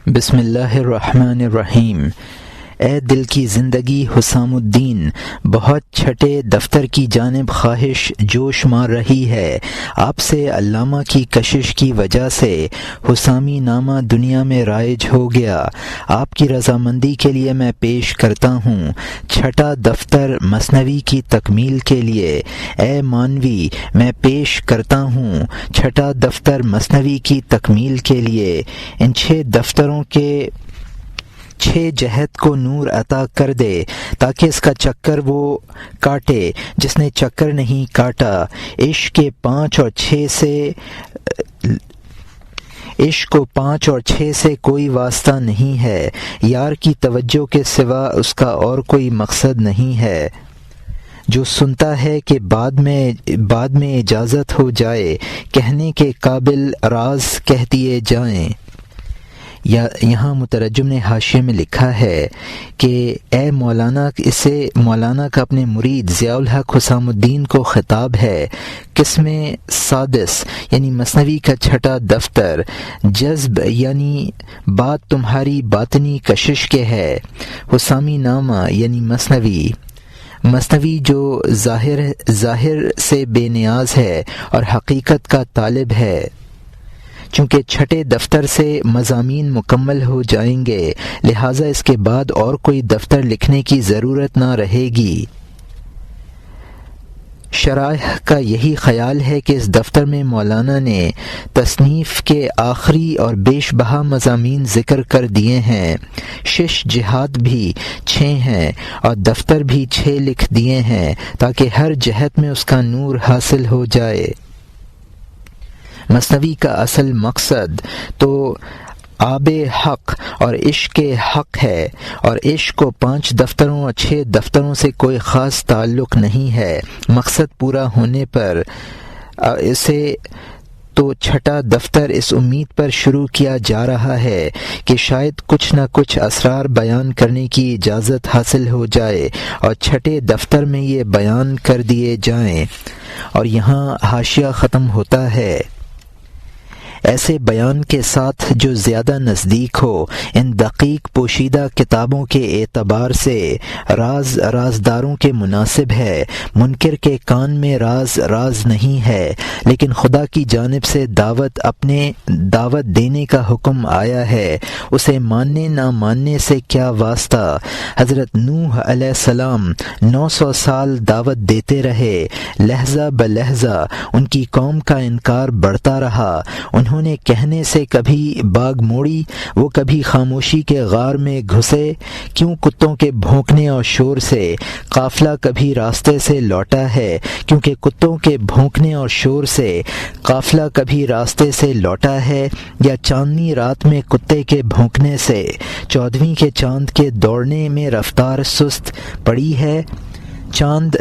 بسم اللہ الرحمن الرحیم۔ اے دل کی زندگی حسام الدین، بہت چھٹے دفتر کی جانب خواہش جوش مار رہی ہے۔ آپ سے علامہ کی کشش کی وجہ سے حسامی نامہ دنیا میں رائج ہو گیا۔ آپ کی رضامندی کے لیے میں پیش کرتا ہوں چھٹا دفتر مثنوی کی تکمیل کے لیے۔ اے مانوی، میں پیش کرتا ہوں چھٹا دفتر مثنوی کی تکمیل کے لیے۔ ان 6 دفتروں کے 6 جہت کو نور عطا کر دے تاکہ اس کا چکر وہ کاٹے جس نے چکر نہیں کاٹا۔ عشق کو 5 اور 6 سے کوئی واسطہ نہیں ہے۔ یار کی توجہ کے سوا اس کا اور کوئی مقصد نہیں ہے۔ جو سنتا ہے کہ بعد میں اجازت ہو جائے کہنے کے قابل راز کہہ دیے جائیں۔ یہاں مترجم نے حاشیے میں لکھا ہے کہ اے مولانا، اسے مولانا کا اپنے مرید ضیاء الحق حسام الدین کو خطاب ہے۔ قسم سادس یعنی مثنوی کا چھٹا دفتر جذب یعنی بات تمہاری باطنی کشش کے ہے۔ حسامی نامہ یعنی مثنوی جو ظاہر سے بے نیاز ہے اور حقیقت کا طالب ہے۔ چونکہ چھٹے دفتر سے مضامین مکمل ہو جائیں گے، لہٰذا اس کے بعد اور کوئی دفتر لکھنے کی ضرورت نہ رہے گی۔ شرائح کا یہی خیال ہے کہ اس دفتر میں مولانا نے تصنیف کے آخری اور بیش بہا مضامین ذکر کر دیے ہیں۔ 6 جہات بھی 6 ہیں اور دفتر بھی 6 لکھ دیے ہیں تاکہ ہر جہت میں اس کا نور حاصل ہو جائے۔ مثنوی کا اصل مقصد تو آب حق اور عشق حق ہے، اور عشق کو 5 دفتروں اور 6 دفتروں سے کوئی خاص تعلق نہیں ہے۔ مقصد پورا ہونے پر اسے تو چھٹا دفتر اس امید پر شروع کیا جا رہا ہے کہ شاید کچھ نہ کچھ اسرار بیان کرنے کی اجازت حاصل ہو جائے اور چھٹے دفتر میں یہ بیان کر دیے جائیں۔ اور یہاں حاشیہ ختم ہوتا ہے۔ ایسے بیان کے ساتھ جو زیادہ نزدیک ہو، ان دقیق پوشیدہ کتابوں کے اعتبار سے رازداروں کے مناسب ہے۔ منکر کے کان میں راز نہیں ہے، لیکن خدا کی جانب سے دعوت دینے کا حکم آیا ہے۔ اسے ماننے نہ ماننے سے کیا واسطہ۔ حضرت نوح علیہ السلام 900 سال دعوت دیتے رہے، لہجہ بلہجہ ان کی قوم کا انکار بڑھتا رہا۔ انہوں نے کہنے سے کبھی باغ موڑی، وہ کبھی خاموشی کے غار میں گھسے۔ کیوں کتوں کے بھونکنے اور شور سے قافلہ کبھی راستے سے لوٹا ہے، کیونکہ کتوں کے بھونکنے اور شور سے قافلہ کبھی راستے سے لوٹا ہے، یا چاندنی رات میں کتے کے بھونکنے سے 14ویں کے چاند کے دوڑنے میں رفتار سست پڑی ہے۔ چاند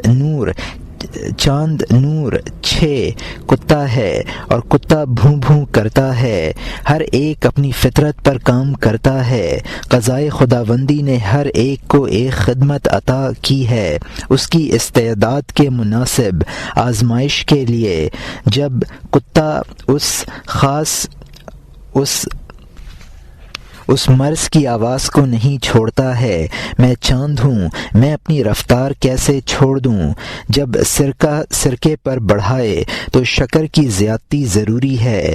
نور 6 کتا ہے اور کتا بھوں بھوں کرتا ہے۔ ہر ایک اپنی فطرت پر کام کرتا ہے۔ قضائے خداوندی نے ہر ایک کو ایک خدمت عطا کی ہے، اس کی استعداد کے مناسب آزمائش کے لیے۔ جب کتا اس مرض کی آواز کو نہیں چھوڑتا ہے، میں چاند ہوں، میں اپنی رفتار کیسے چھوڑ دوں۔ جب سرکے پر بڑھائے تو شکر کی زیادتی ضروری ہے۔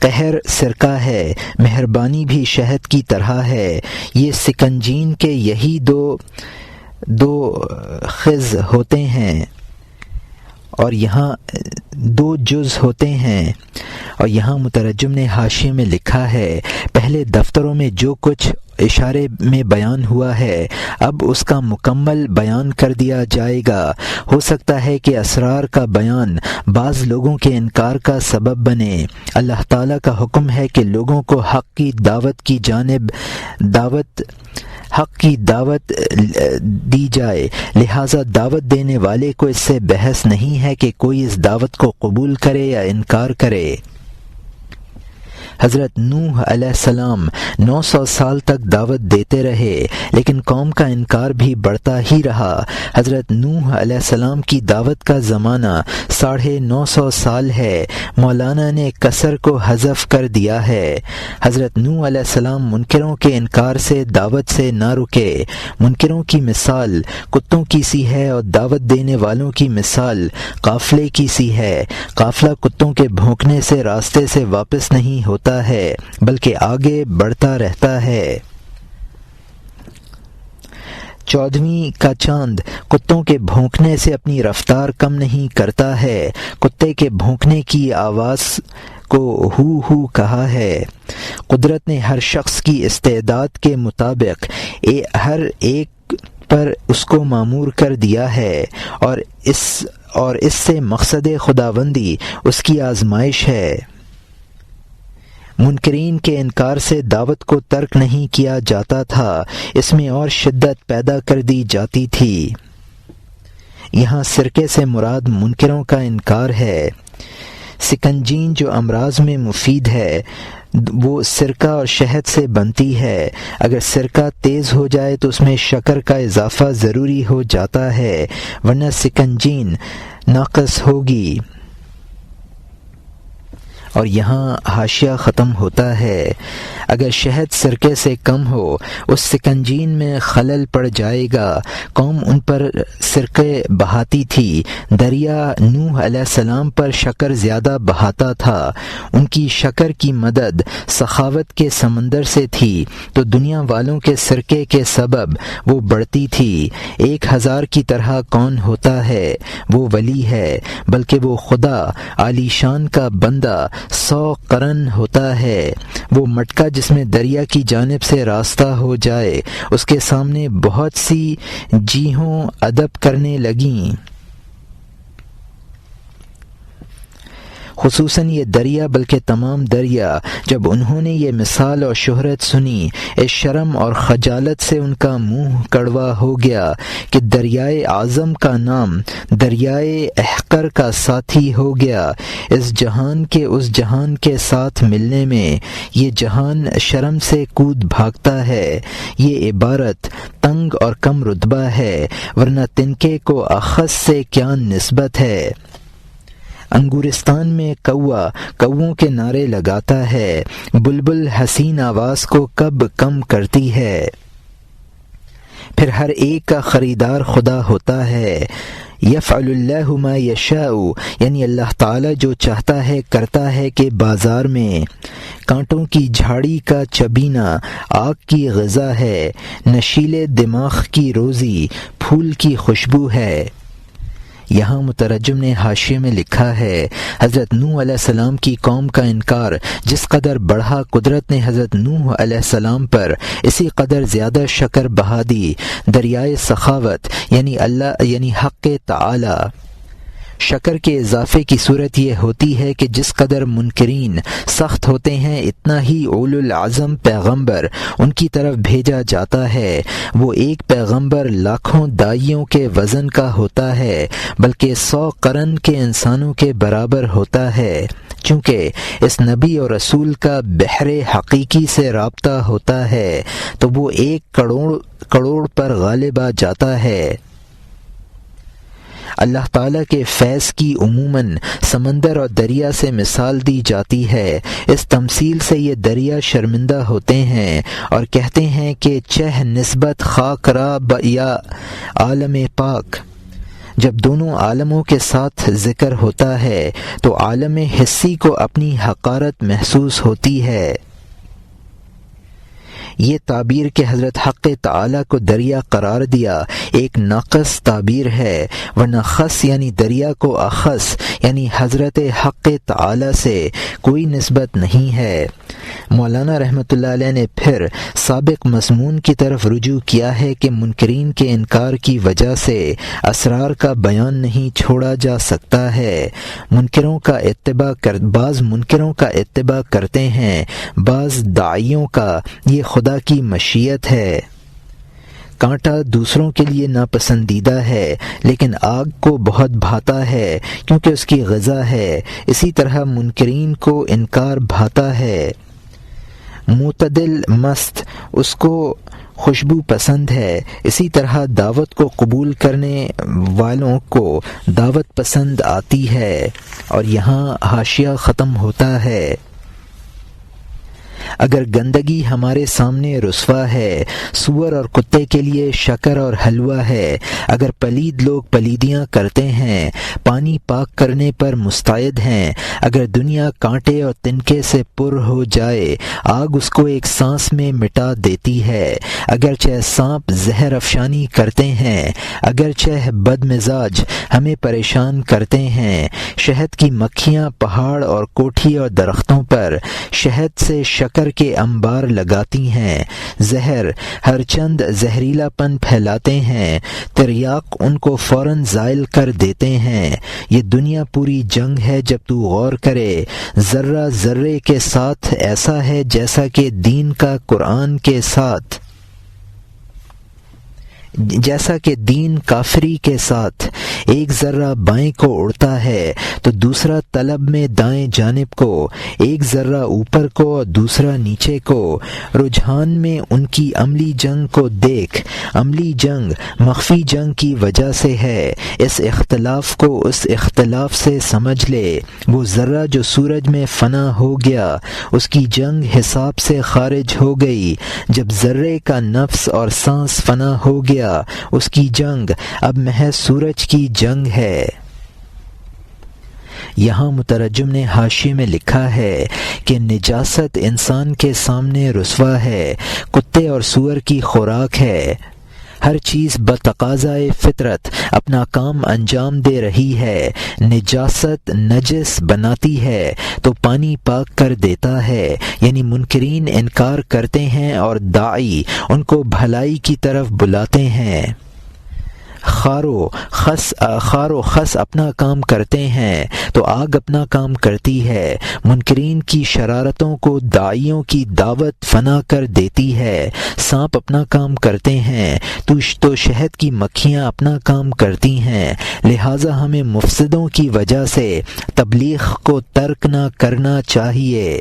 قہر سرکہ ہے، مہربانی بھی شہد کی طرح ہے۔ یہ سکنجین کے یہی دو خز ہوتے ہیں اور یہاں 2 جز ہوتے ہیں۔ اور یہاں مترجم نے حاشیے میں لکھا ہے، پہلے دفتروں میں جو کچھ اشارے میں بیان ہوا ہے اب اس کا مکمل بیان کر دیا جائے گا۔ ہو سکتا ہے کہ اسرار کا بیان بعض لوگوں کے انکار کا سبب بنے۔ اللہ تعالیٰ کا حکم ہے کہ لوگوں کو حق کی دعوت دی جائے، لہٰذا دعوت دینے والے کو اس سے بحث نہیں ہے کہ کوئی اس دعوت کو قبول کرے یا انکار کرے۔ حضرت نوح علیہ السلام 900 سال تک دعوت دیتے رہے، لیکن قوم کا انکار بھی بڑھتا ہی رہا۔ حضرت نوح علیہ السلام کی دعوت کا زمانہ 950 سال ہے۔ مولانا نے کسر کو حذف کر دیا ہے۔ حضرت نوح علیہ السلام منکروں کے انکار سے دعوت سے نہ رکے۔ منکروں کی مثال کتوں کی سی ہے اور دعوت دینے والوں کی مثال قافلے کی سی ہے۔ قافلہ کتوں کے بھونکنے سے راستے سے واپس نہیں ہوتا ہے بلکہ آگے بڑھتا رہتا ہے۔ 14ویں کا چاند کتوں کے بھونکنے سے اپنی رفتار کم نہیں کرتا ہے۔ کتے کے بھونکنے کی آواز کو ہو کہا ہے۔ قدرت نے ہر شخص کی استعداد کے مطابق ہر ایک پر اس کو مامور کر دیا ہے، اور اس سے مقصد خداوندی اس کی آزمائش ہے۔ منکرین کے انکار سے دعوت کو ترک نہیں کیا جاتا تھا، اس میں اور شدت پیدا کر دی جاتی تھی۔ یہاں سرکے سے مراد منکروں کا انکار ہے۔ سکنجین جو امراض میں مفید ہے وہ سرکہ اور شہد سے بنتی ہے۔ اگر سرکہ تیز ہو جائے تو اس میں شکر کا اضافہ ضروری ہو جاتا ہے، ورنہ سکنجین ناقص ہوگی۔ اور یہاں حاشیہ ختم ہوتا ہے۔ اگر شہد سرکے سے کم ہو اس سکنجین میں خلل پڑ جائے گا۔ قوم ان پر سرکے بہاتی تھی، دریا نوح علیہ السلام پر شکر زیادہ بہاتا تھا۔ ان کی شکر کی مدد سخاوت کے سمندر سے تھی تو دنیا والوں کے سرکے کے سبب وہ بڑھتی تھی۔ 1000 کی طرح کون ہوتا ہے؟ وہ ولی ہے، بلکہ وہ خدا عالی شان کا بندہ 100 قرن ہوتا ہے۔ وہ مٹکا جس میں دریا کی جانب سے راستہ ہو جائے، اس کے سامنے بہت سی جیہوں ادب کرنے لگیں۔ خصوصاً یہ دریا بلکہ تمام دریا جب انہوں نے یہ مثال اور شہرت سنی، اس شرم اور خجالت سے ان کا منہ کڑوا ہو گیا کہ دریائے اعظم کا نام دریائے احقر کا ساتھی ہو گیا۔ اس جہان کے اس جہان کے ساتھ ملنے میں یہ جہان شرم سے کود بھاگتا ہے۔ یہ عبارت تنگ اور کم رتبہ ہے، ورنہ تنکے کو اخذ سے کیا نسبت ہے۔ انگورستان میں کووں کے نعرے لگاتا ہے، بلبل حسین آواز کو کب کم کرتی ہے۔ پھر ہر ایک کا خریدار خدا ہوتا ہے۔ یفعل اللہ ما یشاء، یعنی اللہ تعالی جو چاہتا ہے کرتا ہے کہ بازار میں کانٹوں کی جھاڑی کا چبینا آگ کی غذا ہے، نشیلے دماغ کی روزی پھول کی خوشبو ہے۔ یہاں مترجم نے حاشیے میں لکھا ہے، حضرت نوح علیہ السلام کی قوم کا انکار جس قدر بڑھا، قدرت نے حضرت نوح علیہ السلام پر اسی قدر زیادہ شکر بہا دی۔ دریائے سخاوت یعنی حق تعالی۔ شکر کے اضافے کی صورت یہ ہوتی ہے کہ جس قدر منکرین سخت ہوتے ہیں اتنا ہی اولو العزم پیغمبر ان کی طرف بھیجا جاتا ہے۔ وہ ایک پیغمبر لاکھوں داعیوں کے وزن کا ہوتا ہے، بلکہ 100 قرن کے انسانوں کے برابر ہوتا ہے۔ چونکہ اس نبی اور رسول کا بحر حقیقی سے رابطہ ہوتا ہے تو وہ 1 کروڑ پر غالب آ جاتا ہے۔ اللہ تعالیٰ کے فیض کی عموماً سمندر اور دریا سے مثال دی جاتی ہے۔ اس تمثیل سے یہ دریا شرمندہ ہوتے ہیں اور کہتے ہیں کہ چہ نسبت خاک را یا عالم پاک۔ جب دونوں عالموں کے ساتھ ذکر ہوتا ہے تو عالم حسی کو اپنی حقارت محسوس ہوتی ہے۔ یہ تعبیر کہ حضرت حق تعالی کو دریا قرار دیا ایک ناقص تعبیر ہے، ورنہ خص یعنی دریا کو اخص یعنی حضرت حق تعالی سے کوئی نسبت نہیں ہے۔ مولانا رحمۃ اللہ علیہ نے پھر سابق مضمون کی طرف رجوع کیا ہے کہ منکرین کے انکار کی وجہ سے اسرار کا بیان نہیں چھوڑا جا سکتا ہے۔ بعض منکروں کا اتباع کرتے ہیں، بعض داعیوں کا یہ خدا کی مشیت ہے۔ کانٹا دوسروں کے لیے ناپسندیدہ ہے لیکن آگ کو بہت بھاتا ہے کیونکہ اس کی غذا ہے، اسی طرح منکرین کو انکار بھاتا ہے۔ معتدل مست اس کو خوشبو پسند ہے، اسی طرح دعوت کو قبول کرنے والوں کو دعوت پسند آتی ہے۔ اور یہاں حاشیہ ختم ہوتا ہے۔ اگر گندگی ہمارے سامنے رسوا ہے، سور اور کتے کے لیے شکر اور حلوہ ہے۔ اگر پلید لوگ پلیدیاں کرتے ہیں، پانی پاک کرنے پر مستعد ہیں۔ اگر دنیا کانٹے اور تنکے سے پر ہو جائے، آگ اس کو ایک سانس میں مٹا دیتی ہے۔ اگرچہ سانپ زہر افشانی کرتے ہیں، اگرچہ بد مزاج ہمیں پریشان کرتے ہیں، شہد کی مکھیاں پہاڑ اور کوٹھی اور درختوں پر شہد سے شکر کے انبار لگاتی ہیں، زہر ہر چند زہریلا پن پھیلاتے ہیں، تریاق ان کو فوراً زائل کر دیتے ہیں۔ یہ دنیا پوری جنگ ہے، جب تو غور کرے، ذرہ ذرے کے ساتھ ایسا ہے جیسا کہ دین کا قرآن کے ساتھ، جیسا کہ دین کافری کے ساتھ۔ ایک ذرہ بائیں کو اڑتا ہے تو دوسرا طلب میں دائیں جانب کو، ایک ذرہ اوپر کو اور دوسرا نیچے کو۔ رجحان میں ان کی عملی جنگ کو دیکھ، عملی جنگ مخفی جنگ کی وجہ سے ہے۔ اس اختلاف کو اس اختلاف سے سمجھ لے۔ وہ ذرہ جو سورج میں فنا ہو گیا، اس کی جنگ حساب سے خارج ہو گئی۔ جب ذرے کا نفس اور سانس فنا ہو گیا، اس کی جنگ اب محض سورج کی جنگ ہے۔ یہاں مترجم نے حاشیے میں لکھا ہے کہ نجاست انسان کے سامنے رسوا ہے، کتے اور سور کی خوراک ہے۔ ہر چیز بتقاضائے فطرت اپنا کام انجام دے رہی ہے۔ نجاست نجس بناتی ہے تو پانی پاک کر دیتا ہے، یعنی منکرین انکار کرتے ہیں اور داعی ان کو بھلائی کی طرف بلاتے ہیں۔ خار و خس اپنا کام کرتے ہیں تو آگ اپنا کام کرتی ہے۔ منکرین کی شرارتوں کو داعیوں کی دعوت فنا کر دیتی ہے۔ سانپ اپنا کام کرتے ہیں تو شہد کی مکھیاں اپنا کام کرتی ہیں۔ لہٰذا ہمیں مفسدوں کی وجہ سے تبلیغ کو ترک نہ کرنا چاہیے۔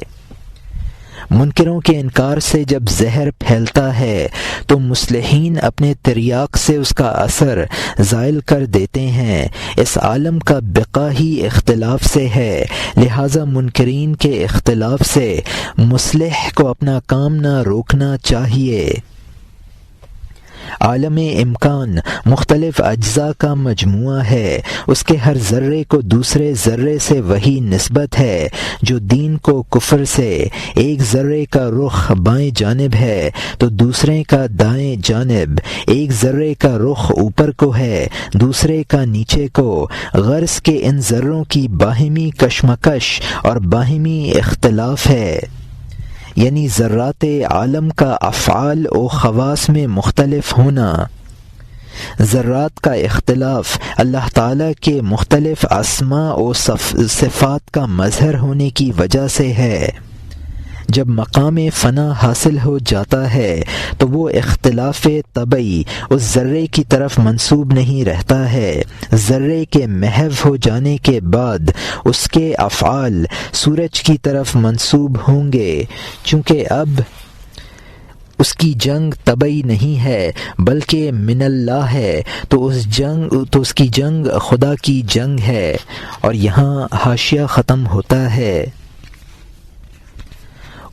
منکروں کے انکار سے جب زہر پھیلتا ہے تو مصلحین اپنے تریاق سے اس کا اثر زائل کر دیتے ہیں۔ اس عالم کا بقا ہی اختلاف سے ہے، لہٰذا منکرین کے اختلاف سے مصلح کو اپنا کام نہ روکنا چاہیے۔ عالم امکان مختلف اجزاء کا مجموعہ ہے، اس کے ہر ذرے کو دوسرے ذرے سے وہی نسبت ہے جو دین کو کفر سے۔ ایک ذرے کا رخ بائیں جانب ہے تو دوسرے کا دائیں جانب، ایک ذرے کا رخ اوپر کو ہے دوسرے کا نیچے کو۔ غرض کے ان ذروں کی باہمی کشمکش اور باہمی اختلاف ہے، یعنی ذرات عالم کا افعال و خواص میں مختلف ہونا۔ ذرات کا اختلاف اللہ تعالیٰ کے مختلف اسماء و صفات کا مظہر ہونے کی وجہ سے ہے۔ جب مقام فنا حاصل ہو جاتا ہے تو وہ اختلاف طبعی اس ذرے کی طرف منسوب نہیں رہتا ہے۔ ذرے کے محو ہو جانے کے بعد اس کے افعال سورج کی طرف منسوب ہوں گے، چونکہ اب اس کی جنگ طبعی نہیں ہے بلکہ من اللہ ہے، تو اس کی جنگ خدا کی جنگ ہے۔ اور یہاں حاشیہ ختم ہوتا ہے۔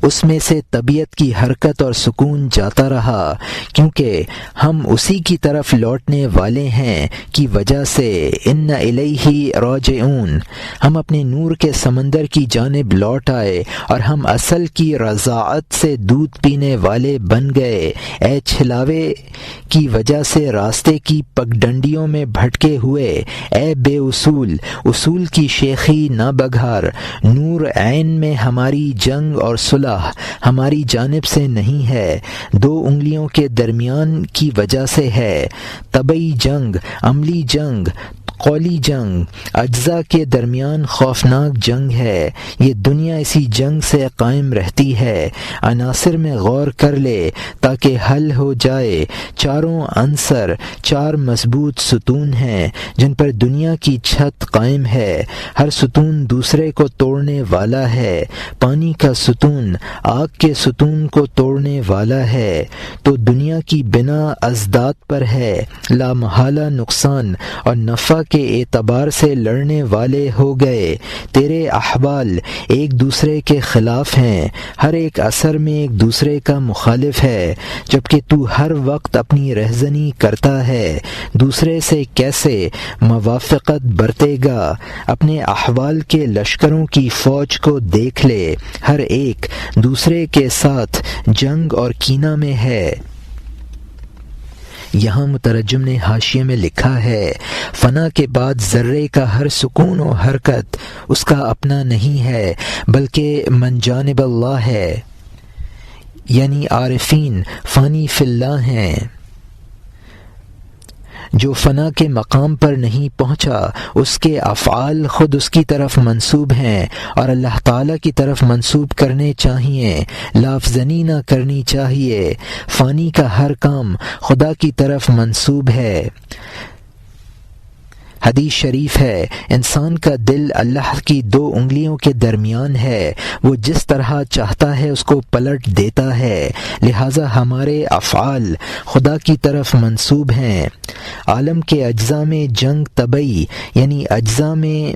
اس میں سے طبیعت کی حرکت اور سکون جاتا رہا، کیونکہ ہم اسی کی طرف لوٹنے والے ہیں کی وجہ سے ان الیہ راجعون، ہم اپنے نور کے سمندر کی جانب لوٹ آئے اور ہم اصل کی رضاعت سے دودھ پینے والے بن گئے۔ اے چھلاوے کی وجہ سے راستے کی پگڈنڈیوں میں بھٹکے ہوئے، اے بے اصول کی شیخی نہ بگھار، نور عین میں ہماری جنگ اور صلح ہماری جانب سے نہیں ہے، دو انگلیوں کے درمیان کی وجہ سے ہے۔ طبعی جنگ، عملی جنگ قولی جنگ اجزاء کے درمیان خوفناک جنگ ہے، یہ دنیا اسی جنگ سے قائم رہتی ہے۔ عناصر میں غور کر لے تاکہ حل ہو جائے۔ چاروں عنصر چار مضبوط ستون ہیں جن پر دنیا کی چھت قائم ہے، ہر ستون دوسرے کو توڑنے والا ہے۔ پانی کا ستون آگ کے ستون کو توڑنے والا ہے، تو دنیا کی بنا ازداد پر ہے، لا محالہ نقصان اور نفع کے اعتبار سے لڑنے والے ہو گئے۔ تیرے احوال ایک دوسرے کے خلاف ہیں، ہر ایک اثر میں ایک دوسرے کا مخالف ہے، جبکہ تو ہر وقت اپنی رہزنی کرتا ہے، دوسرے سے کیسے موافقت برتے گا؟ اپنے احوال کے لشکروں کی فوج کو دیکھ لے، ہر ایک دوسرے کے ساتھ جنگ اور کینہ میں ہے۔ یہاں مترجم نے حاشیے میں لکھا ہے، فنا کے بعد ذرے کا ہر سکون و حرکت اس کا اپنا نہیں ہے بلکہ من جانب اللہ ہے، یعنی عارفین فانی فی اللہ ہیں۔ جو فنا کے مقام پر نہیں پہنچا اس کے افعال خود اس کی طرف منسوب ہیں اور اللہ تعالیٰ کی طرف منسوب کرنے چاہیے، لافزنی نہ کرنی چاہیے۔ فانی کا ہر کام خدا کی طرف منسوب ہے۔ حدیث شریف ہے، انسان کا دل اللہ کی دو انگلیوں کے درمیان ہے، وہ جس طرح چاہتا ہے اس کو پلٹ دیتا ہے، لہٰذا ہمارے افعال خدا کی طرف منسوب ہیں۔ عالم کے اجزاء میں جنگ طبعی یعنی اجزاء میں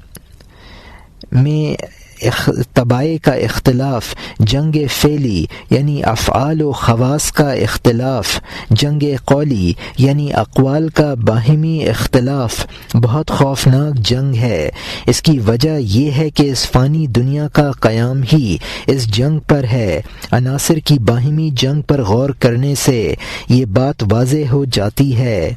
طبائع کا اختلاف، جنگ فعلی یعنی افعال و خواص کا اختلاف، جنگ قولی یعنی اقوال کا باہمی اختلاف بہت خوفناک جنگ ہے۔ اس کی وجہ یہ ہے کہ اس فانی دنیا کا قیام ہی اس جنگ پر ہے۔ عناصر کی باہمی جنگ پر غور کرنے سے یہ بات واضح ہو جاتی ہے۔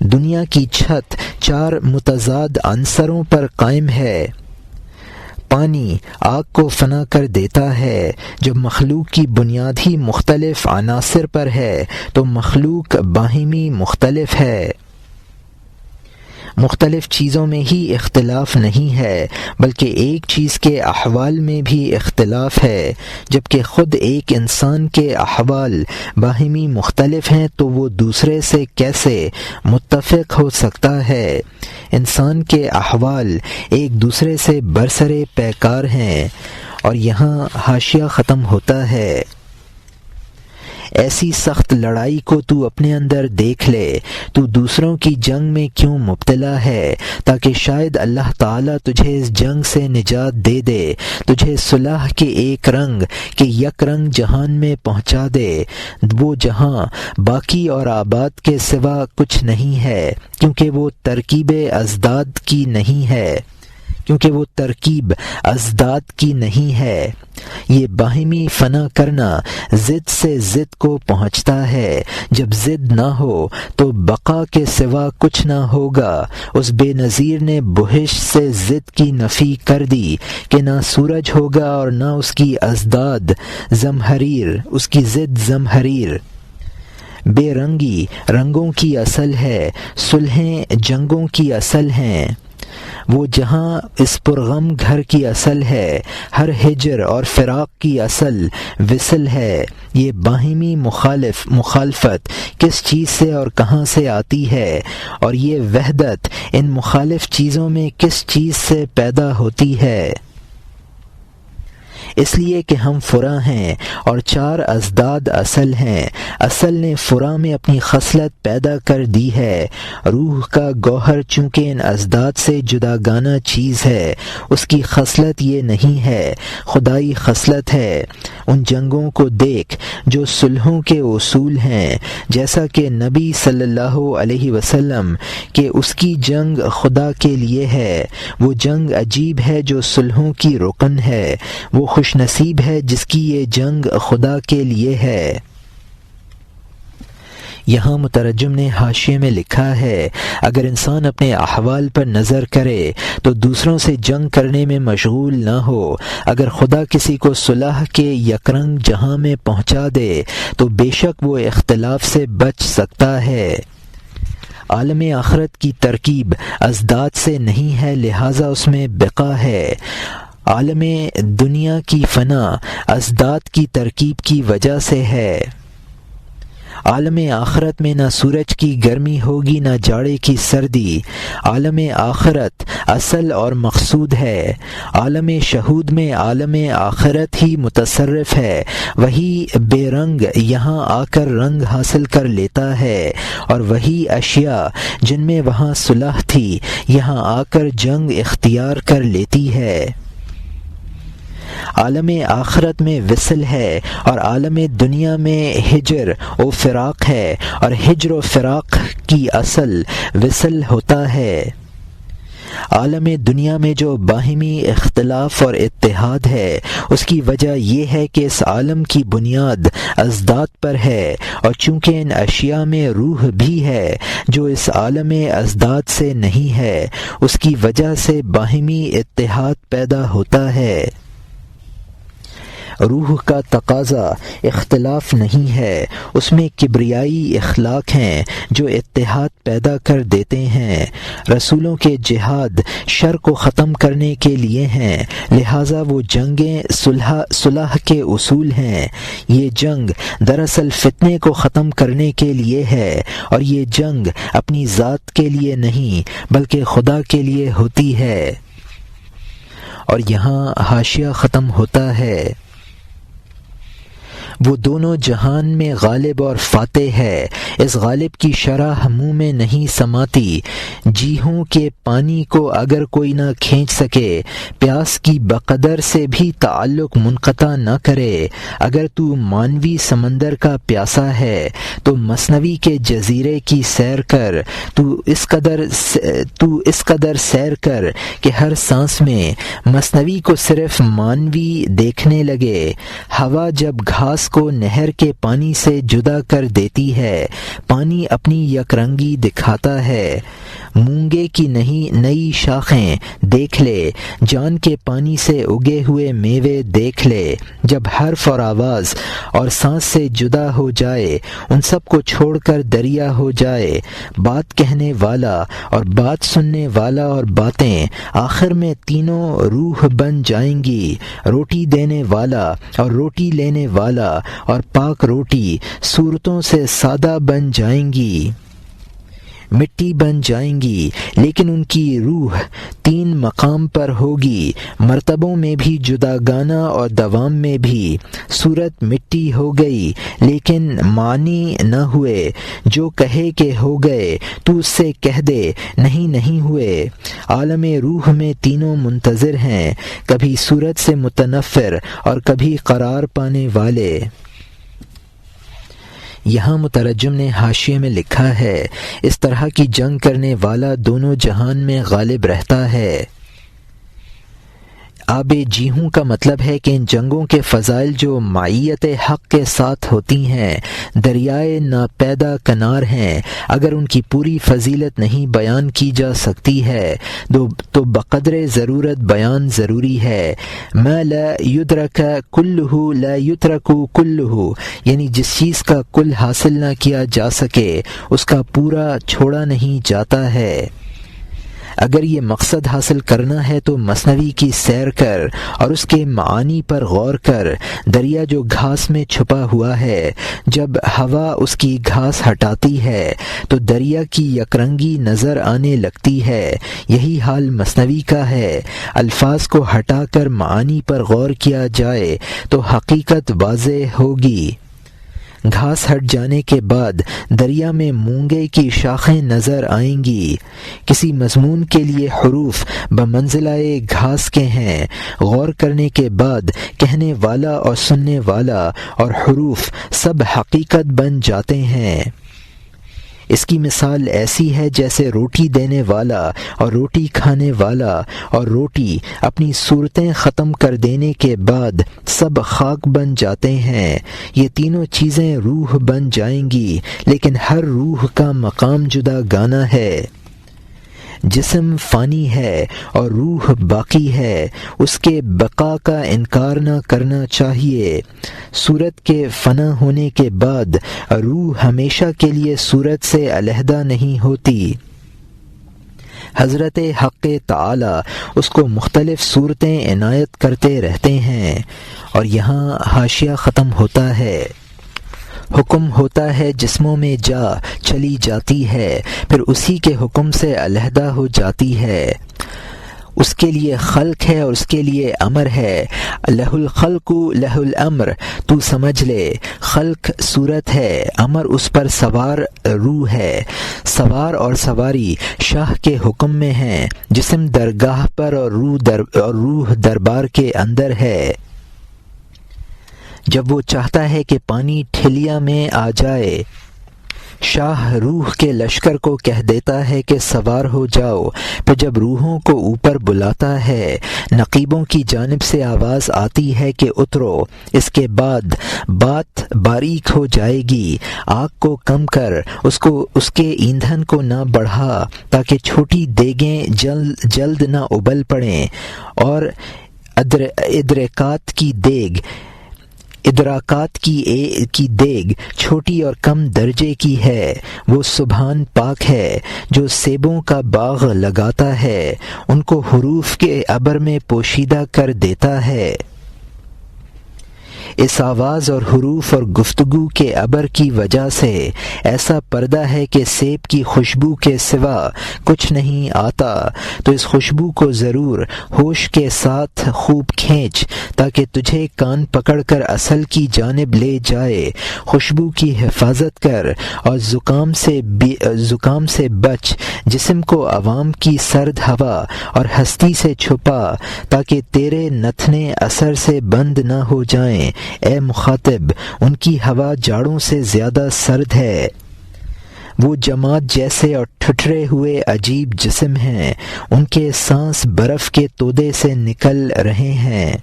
دنیا کی چھت چار متضاد عنصروں پر قائم ہے۔ پانی آگ کو فنا کر دیتا ہے۔ جب مخلوق کی بنیاد ہی مختلف عناصر پر ہے تو مخلوق باہمی مختلف ہے۔ مختلف چیزوں میں ہی اختلاف نہیں ہے بلکہ ایک چیز کے احوال میں بھی اختلاف ہے۔ جبکہ خود ایک انسان کے احوال باہمی مختلف ہیں تو وہ دوسرے سے کیسے متفق ہو سکتا ہے؟ انسان کے احوال ایک دوسرے سے برسرے پیکار ہیں۔ اور یہاں حاشیہ ختم ہوتا ہے۔ ایسی سخت لڑائی کو تو اپنے اندر دیکھ لے، تو دوسروں کی جنگ میں کیوں مبتلا ہے، تاکہ شاید اللہ تعالیٰ تجھے اس جنگ سے نجات دے دے، تجھے صلح کے ایک رنگ کے یک رنگ جہان میں پہنچا دے، وہ جہاں باقی اور آباد کے سوا کچھ نہیں ہے، کیونکہ وہ ترکیب ازداد کی نہیں ہے، یہ باہمی فنا کرنا ضد سے ضد کو پہنچتا ہے۔ جب ضد نہ ہو تو بقا کے سوا کچھ نہ ہوگا۔ اس بے نظیر نے بہش سے ضد کی نفی کر دی کہ نہ سورج ہوگا اور نہ اس کی ازداد زمہریر، اس کی ضد زمہریر۔ بے رنگی رنگوں کی اصل ہے، صلحیں جنگوں کی اصل ہیں۔ وہ جہاں اس پرغم گھر کی اصل ہے، ہر ہجر اور فراق کی اصل وصل ہے۔ یہ باہمی مخالفت کس چیز سے اور کہاں سے آتی ہے، اور یہ وحدت ان مخالف چیزوں میں کس چیز سے پیدا ہوتی ہے؟ اس لیے کہ ہم فرا ہیں اور چار ازداد اصل ہیں۔ اصل نے فرا میں اپنی خصلت پیدا کر دی ہے۔ روح کا گوہر چونکہ ان ازداد سے جداگانہ چیز ہے، اس کی خصلت یہ نہیں ہے، خدائی خصلت ہے۔ ان جنگوں کو دیکھ جو صلحوں کے اصول ہیں، جیسا کہ نبی صلی اللہ علیہ وسلم کہ اس کی جنگ خدا کے لیے ہے۔ وہ جنگ عجیب ہے جو صلحوں کی رکن ہے، وہ خوش نصیب ہے جس کی یہ جنگ خدا کے لیے ہے۔ یہاں مترجم نے حاشیے میں لکھا ہے، اگر انسان اپنے احوال پر نظر کرے تو دوسروں سے جنگ کرنے میں مشغول نہ ہو۔ اگر خدا کسی کو صلح کے یکرنگ جہاں میں پہنچا دے تو بے شک وہ اختلاف سے بچ سکتا ہے۔ عالم آخرت کی ترکیب ازداد سے نہیں ہے، لہٰذا اس میں بقا ہے۔ عالم دنیا کی فنا ازداد کی ترکیب کی وجہ سے ہے۔ عالم آخرت میں نہ سورج کی گرمی ہوگی نہ جاڑے کی سردی۔ عالم آخرت اصل اور مقصود ہے۔ عالم شہود میں عالم آخرت ہی متصرف ہے، وہی بے رنگ یہاں آ کر رنگ حاصل کر لیتا ہے، اور وہی اشیاء جن میں وہاں صلح تھی یہاں آ کر جنگ اختیار کر لیتی ہے۔ عالم آخرت میں وصل ہے اور عالم دنیا میں ہجر و فراق ہے، اور ہجر و فراق کی اصل وصل ہوتا ہے۔ عالم دنیا میں جو باہمی اختلاف اور اتحاد ہے اس کی وجہ یہ ہے کہ اس عالم کی بنیاد ازداد پر ہے، اور چونکہ ان اشیاء میں روح بھی ہے جو اس عالم ازداد سے نہیں ہے، اس کی وجہ سے باہمی اتحاد پیدا ہوتا ہے۔ روح کا تقاضا اختلاف نہیں ہے، اس میں کبریائی اخلاق ہیں جو اتحاد پیدا کر دیتے ہیں۔ رسولوں کے جہاد شر کو ختم کرنے کے لیے ہیں، لہٰذا وہ جنگیں صلح کے اصول ہیں۔ یہ جنگ دراصل فتنے کو ختم کرنے کے لیے ہے، اور یہ جنگ اپنی ذات کے لیے نہیں بلکہ خدا کے لیے ہوتی ہے۔ اور یہاں حاشیہ ختم ہوتا ہے۔ وہ دونوں جہان میں غالب اور فاتح ہے، اس غالب کی شرح منہ میں نہیں سماتی۔ جیہوں کے پانی کو اگر کوئی نہ کھینچ سکے، پیاس کی بقدر سے بھی تعلق منقطع نہ کرے۔ اگر تو مانوی سمندر کا پیاسا ہے تو مثنوی کے جزیرے کی سیر کر، تو اس قدر سیر کر کہ ہر سانس میں مثنوی کو صرف مانوی دیکھنے لگے۔ ہوا جب گھاس کو نہر کے پانی سے جدا کر دیتی ہے، پانی اپنی یک رنگی دکھاتا ہے۔ مونگے کی نئی شاخیں دیکھ لے، جان کے پانی سے اگے ہوئے میوے دیکھ لے۔ جب حرف اور آواز اور سانس سے جدا ہو جائے، ان سب کو چھوڑ کر دریا ہو جائے، بات کہنے والا اور بات سننے والا اور باتیں آخر میں تینوں روح بن جائیں گی۔ روٹی دینے والا اور روٹی لینے والا اور پاک روٹی صورتوں سے سادہ بن جائیں گی، مٹی بن جائیں گی، لیکن ان کی روح تین مقام پر ہوگی، مرتبوں میں بھی جداگانہ اور دوام میں بھی۔ صورت مٹی ہو گئی لیکن معنی نہ ہوئے، جو کہے کہ ہو گئے تو اس سے کہہ دے نہیں ہوئے۔ عالم روح میں تینوں منتظر ہیں، کبھی صورت سے متنفر اور کبھی قرار پانے والے۔ یہاں مترجم نے حاشیے میں لکھا ہے، اس طرح کی جنگ کرنے والا دونوں جہان میں غالب رہتا ہے۔ آب جیہوں کا مطلب ہے کہ ان جنگوں کے فضائل جو معیت حق کے ساتھ ہوتی ہیں دریائے ناپیدا کنار ہیں، اگر ان کی پوری فضیلت نہیں بیان کی جا سکتی ہے تو بقدر ضرورت بیان ضروری ہے۔ ما لا یدرک کلہ لا یترک کلہ، یعنی جس چیز کا کل حاصل نہ کیا جا سکے اس کا پورا چھوڑا نہیں جاتا ہے۔ اگر یہ مقصد حاصل کرنا ہے تو مثنوی کی سیر کر اور اس کے معانی پر غور کر۔ دریا جو گھاس میں چھپا ہوا ہے، جب ہوا اس کی گھاس ہٹاتی ہے تو دریا کی یکرنگی نظر آنے لگتی ہے، یہی حال مثنوی کا ہے۔ الفاظ کو ہٹا کر معانی پر غور کیا جائے تو حقیقت واضح ہوگی۔ گھاس ہٹ جانے کے بعد دریا میں مونگے کی شاخیں نظر آئیں گی۔ کسی مضمون کے لیے حروف بمنزلہ گھاس کے ہیں، غور کرنے کے بعد کہنے والا اور سننے والا اور حروف سب حقیقت بن جاتے ہیں۔ اس کی مثال ایسی ہے جیسے روٹی دینے والا اور روٹی کھانے والا اور روٹی اپنی صورتیں ختم کر دینے کے بعد سب خاک بن جاتے ہیں۔ یہ تینوں چیزیں روح بن جائیں گی، لیکن ہر روح کا مقام جدا گانا ہے۔ جسم فانی ہے اور روح باقی ہے، اس کے بقا کا انکار نہ کرنا چاہیے۔ صورت کے فنا ہونے کے بعد روح ہمیشہ کے لیے صورت سے علیحدہ نہیں ہوتی۔ حضرت حق تعالی اس کو مختلف صورتیں عنایت کرتے رہتے ہیں۔ اور یہاں حاشیہ ختم ہوتا ہے۔ حکم ہوتا ہے جسموں میں جا چلی جاتی ہے، پھر اسی کے حکم سے علیحدہ ہو جاتی ہے۔ اس کے لیے خلق ہے اور اس کے لیے امر ہے۔ لہ الخلق لہ الامر، تو سمجھ لے، خلق صورت ہے، امر اس پر سوار روح ہے۔ سوار اور سواری شاہ کے حکم میں ہیں، جسم درگاہ پر اور روح دربار کے اندر ہے۔ جب وہ چاہتا ہے کہ پانی ٹھلیا میں آ جائے، شاہ روح کے لشکر کو کہہ دیتا ہے کہ سوار ہو جاؤ، پھر جب روحوں کو اوپر بلاتا ہے، نقیبوں کی جانب سے آواز آتی ہے کہ اترو، اس کے بعد بات باریک ہو جائے گی، آگ کو کم کر، اس کے ایندھن کو نہ بڑھا تاکہ چھوٹی دیگیں جلد نہ ابل پڑیں، اور ادراکات کی دیگ چھوٹی اور کم درجے کی ہے۔ وہ سبحان پاک ہے جو سیبوں کا باغ لگاتا ہے، ان کو حروف کے ابر میں پوشیدہ کر دیتا ہے۔ اس آواز اور حروف اور گفتگو کے ابر کی وجہ سے ایسا پردہ ہے کہ سیب کی خوشبو کے سوا کچھ نہیں آتا، تو اس خوشبو کو ضرور ہوش کے ساتھ خوب کھینچ تاکہ تجھے کان پکڑ کر اصل کی جانب لے جائے۔ خوشبو کی حفاظت کر اور زکام سے بچ، جسم کو عوام کی سرد ہوا اور ہستی سے چھپا تاکہ تیرے نتنے اثر سے بند نہ ہو جائیں۔ اے مخاطب، ان کی ہوا جاڑوں سے زیادہ سرد ہے۔ وہ جماعت جیسے اور ٹھٹرے ہوئے عجیب جسم ہیں، ان کے سانس برف کے تودے سے نکل رہے ہیں۔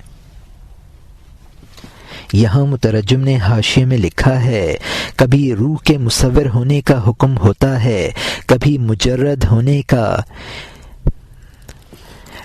یہاں مترجم نے حاشیے میں لکھا ہے، کبھی روح کے مصور ہونے کا حکم ہوتا ہے، کبھی مجرد ہونے کا۔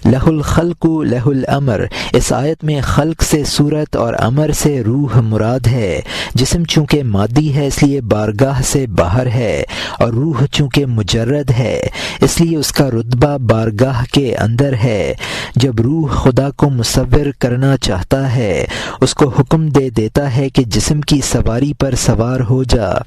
لہ الخلق لہ الامر، اس آیت میں خلق سے صورت اور امر سے روح مراد ہے۔ جسم چونکہ مادی ہے اس لیے بارگاہ سے باہر ہے، اور روح چونکہ مجرد ہے اس لیے اس کا رتبہ بارگاہ کے اندر ہے۔ جب روح خدا کو مصور کرنا چاہتا ہے، اس کو حکم دے دیتا ہے کہ جسم کی سواری پر سوار ہو جا۔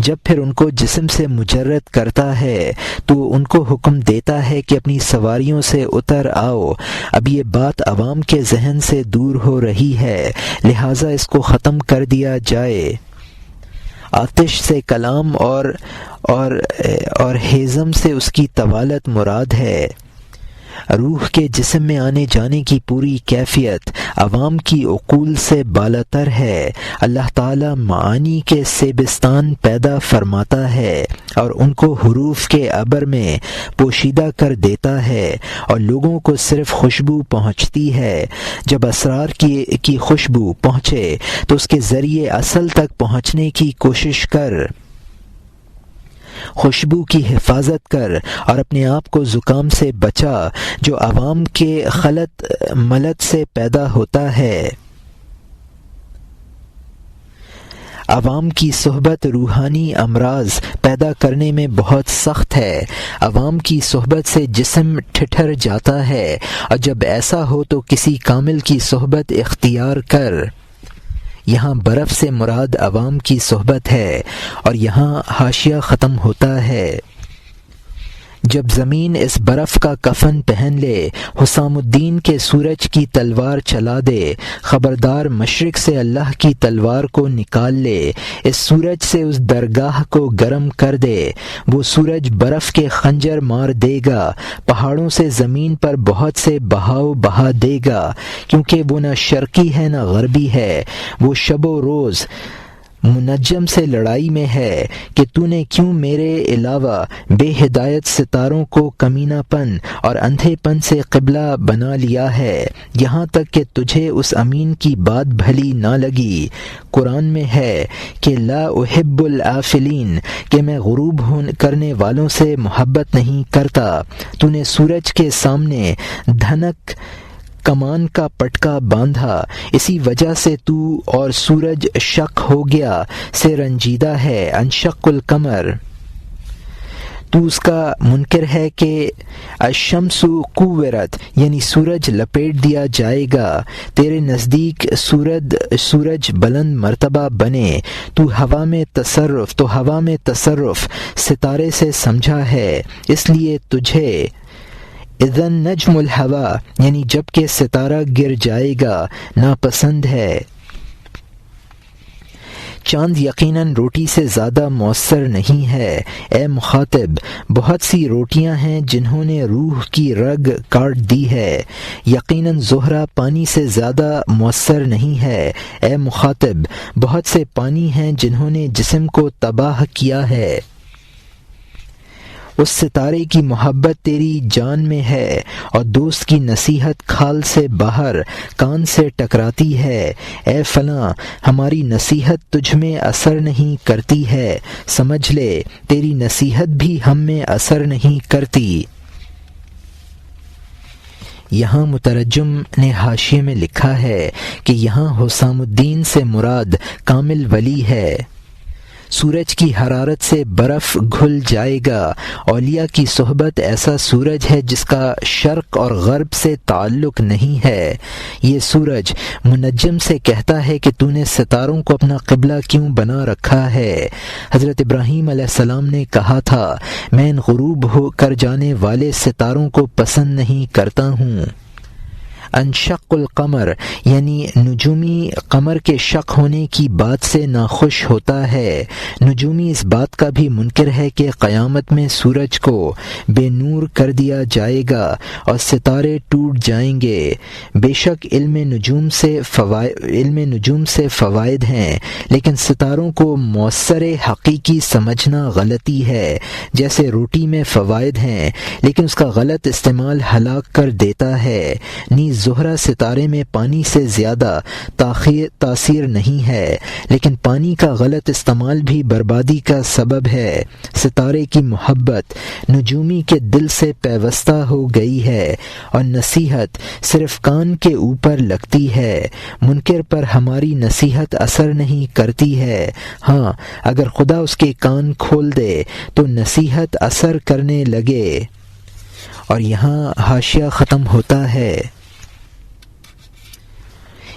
جب پھر ان کو جسم سے مجرد کرتا ہے تو ان کو حکم دیتا ہے کہ اپنی سواریوں سے اتر آؤ۔ اب یہ بات عوام کے ذہن سے دور ہو رہی ہے، لہٰذا اس کو ختم کر دیا جائے۔ آتش سے کلام اور ہیزم سے اس کی طوالت مراد ہے۔ روح کے جسم میں آنے جانے کی پوری کیفیت عوام کی عقول سے بالاتر ہے۔ اللہ تعالی معانی کے سیبستان پیدا فرماتا ہے اور ان کو حروف کے ابر میں پوشیدہ کر دیتا ہے، اور لوگوں کو صرف خوشبو پہنچتی ہے۔ جب اسرار کی خوشبو پہنچے تو اس کے ذریعے اصل تک پہنچنے کی کوشش کر۔ خوشبو کی حفاظت کر اور اپنے آپ کو زکام سے بچا جو عوام کے خلط ملت سے پیدا ہوتا ہے۔ عوام کی صحبت روحانی امراض پیدا کرنے میں بہت سخت ہے۔ عوام کی صحبت سے جسم ٹھٹر جاتا ہے، اور جب ایسا ہو تو کسی کامل کی صحبت اختیار کر۔ یہاں برف سے مراد عوام کی صحبت ہے، اور یہاں حاشیہ ختم ہوتا ہے۔ جب زمین اس برف کا کفن پہن لے، حسام الدین کے سورج کی تلوار چلا دے، خبردار مشرق سے اللہ کی تلوار کو نکال لے، اس سورج سے اس درگاہ کو گرم کر دے، وہ سورج برف کے خنجر مار دے گا، پہاڑوں سے زمین پر بہت سے بہاؤ بہا دے گا، کیونکہ وہ نہ شرقی ہے نہ غربی ہے، وہ شب و روز منجم سے لڑائی میں ہے کہ تو نے کیوں میرے علاوہ بے ہدایت ستاروں کو کمینہ پن اور اندھے پن سے قبلہ بنا لیا ہے، یہاں تک کہ تجھے اس امین کی بات بھلی نہ لگی۔ قرآن میں ہے کہ لا احب العافلین، کہ میں غروب کرنے والوں سے محبت نہیں کرتا۔ تو نے سورج کے سامنے دھنک کمان کا پٹکا باندھا، اسی وجہ سے تو اور سورج شق ہو گیا سے رنجیدہ ہے۔ انشق القمر، تو اس کا منکر ہے کہ الشمس کورت، یعنی سورج لپیٹ دیا جائے گا، تیرے نزدیک سورج بلند مرتبہ بنے، تو ہوا میں تصرف ستارے سے سمجھا ہے، اس لیے تجھے اذن نجم الہوا، یعنی جب کہ ستارہ گر جائے گا، ناپسند ہے۔ چاند یقیناً روٹی سے زیادہ مؤثر نہیں ہے۔ اے مخاطب، بہت سی روٹیاں ہیں جنہوں نے روح کی رگ کاٹ دی ہے، یقیناً زہرہ پانی سے زیادہ مؤثر نہیں ہے۔ اے مخاطب، بہت سے پانی ہیں جنہوں نے جسم کو تباہ کیا ہے۔ اس ستارے کی محبت تیری جان میں ہے اور دوست کی نصیحت کھال سے باہر کان سے ٹکراتی ہے۔ اے فلاں، ہماری نصیحت تجھ میں اثر نہیں کرتی ہے، سمجھ لے تیری نصیحت بھی ہم میں اثر نہیں کرتی۔ یہاں مترجم نے حاشیے میں لکھا ہے کہ یہاں حسام الدین سے مراد کامل ولی ہے۔ سورج کی حرارت سے برف گھل جائے گا۔ اولیاء کی صحبت ایسا سورج ہے جس کا شرق اور غرب سے تعلق نہیں ہے۔ یہ سورج منجم سے کہتا ہے کہ تو نے ستاروں کو اپنا قبلہ کیوں بنا رکھا ہے؟ حضرت ابراہیم علیہ السلام نے کہا تھا، میں ان غروب ہو کر جانے والے ستاروں کو پسند نہیں کرتا ہوں۔ انشق القمر، یعنی نجومی قمر کے شق ہونے کی بات سے ناخوش ہوتا ہے۔ نجومی اس بات کا بھی منکر ہے کہ قیامت میں سورج کو بے نور کر دیا جائے گا اور ستارے ٹوٹ جائیں گے۔ بے شک علم نجوم سے فوائد ہیں، لیکن ستاروں کو مؤثر حقیقی سمجھنا غلطی ہے۔ جیسے روٹی میں فوائد ہیں لیکن اس کا غلط استعمال ہلاک کر دیتا ہے، نیز زہرہ ستارے میں پانی سے زیادہ تاثیر نہیں ہے، لیکن پانی کا غلط استعمال بھی بربادی کا سبب ہے۔ ستارے کی محبت نجومی کے دل سے پیوستہ ہو گئی ہے اور نصیحت صرف کان کے اوپر لگتی ہے۔ منکر پر ہماری نصیحت اثر نہیں کرتی ہے، ہاں اگر خدا اس کے کان کھول دے تو نصیحت اثر کرنے لگے۔ اور یہاں حاشیہ ختم ہوتا ہے۔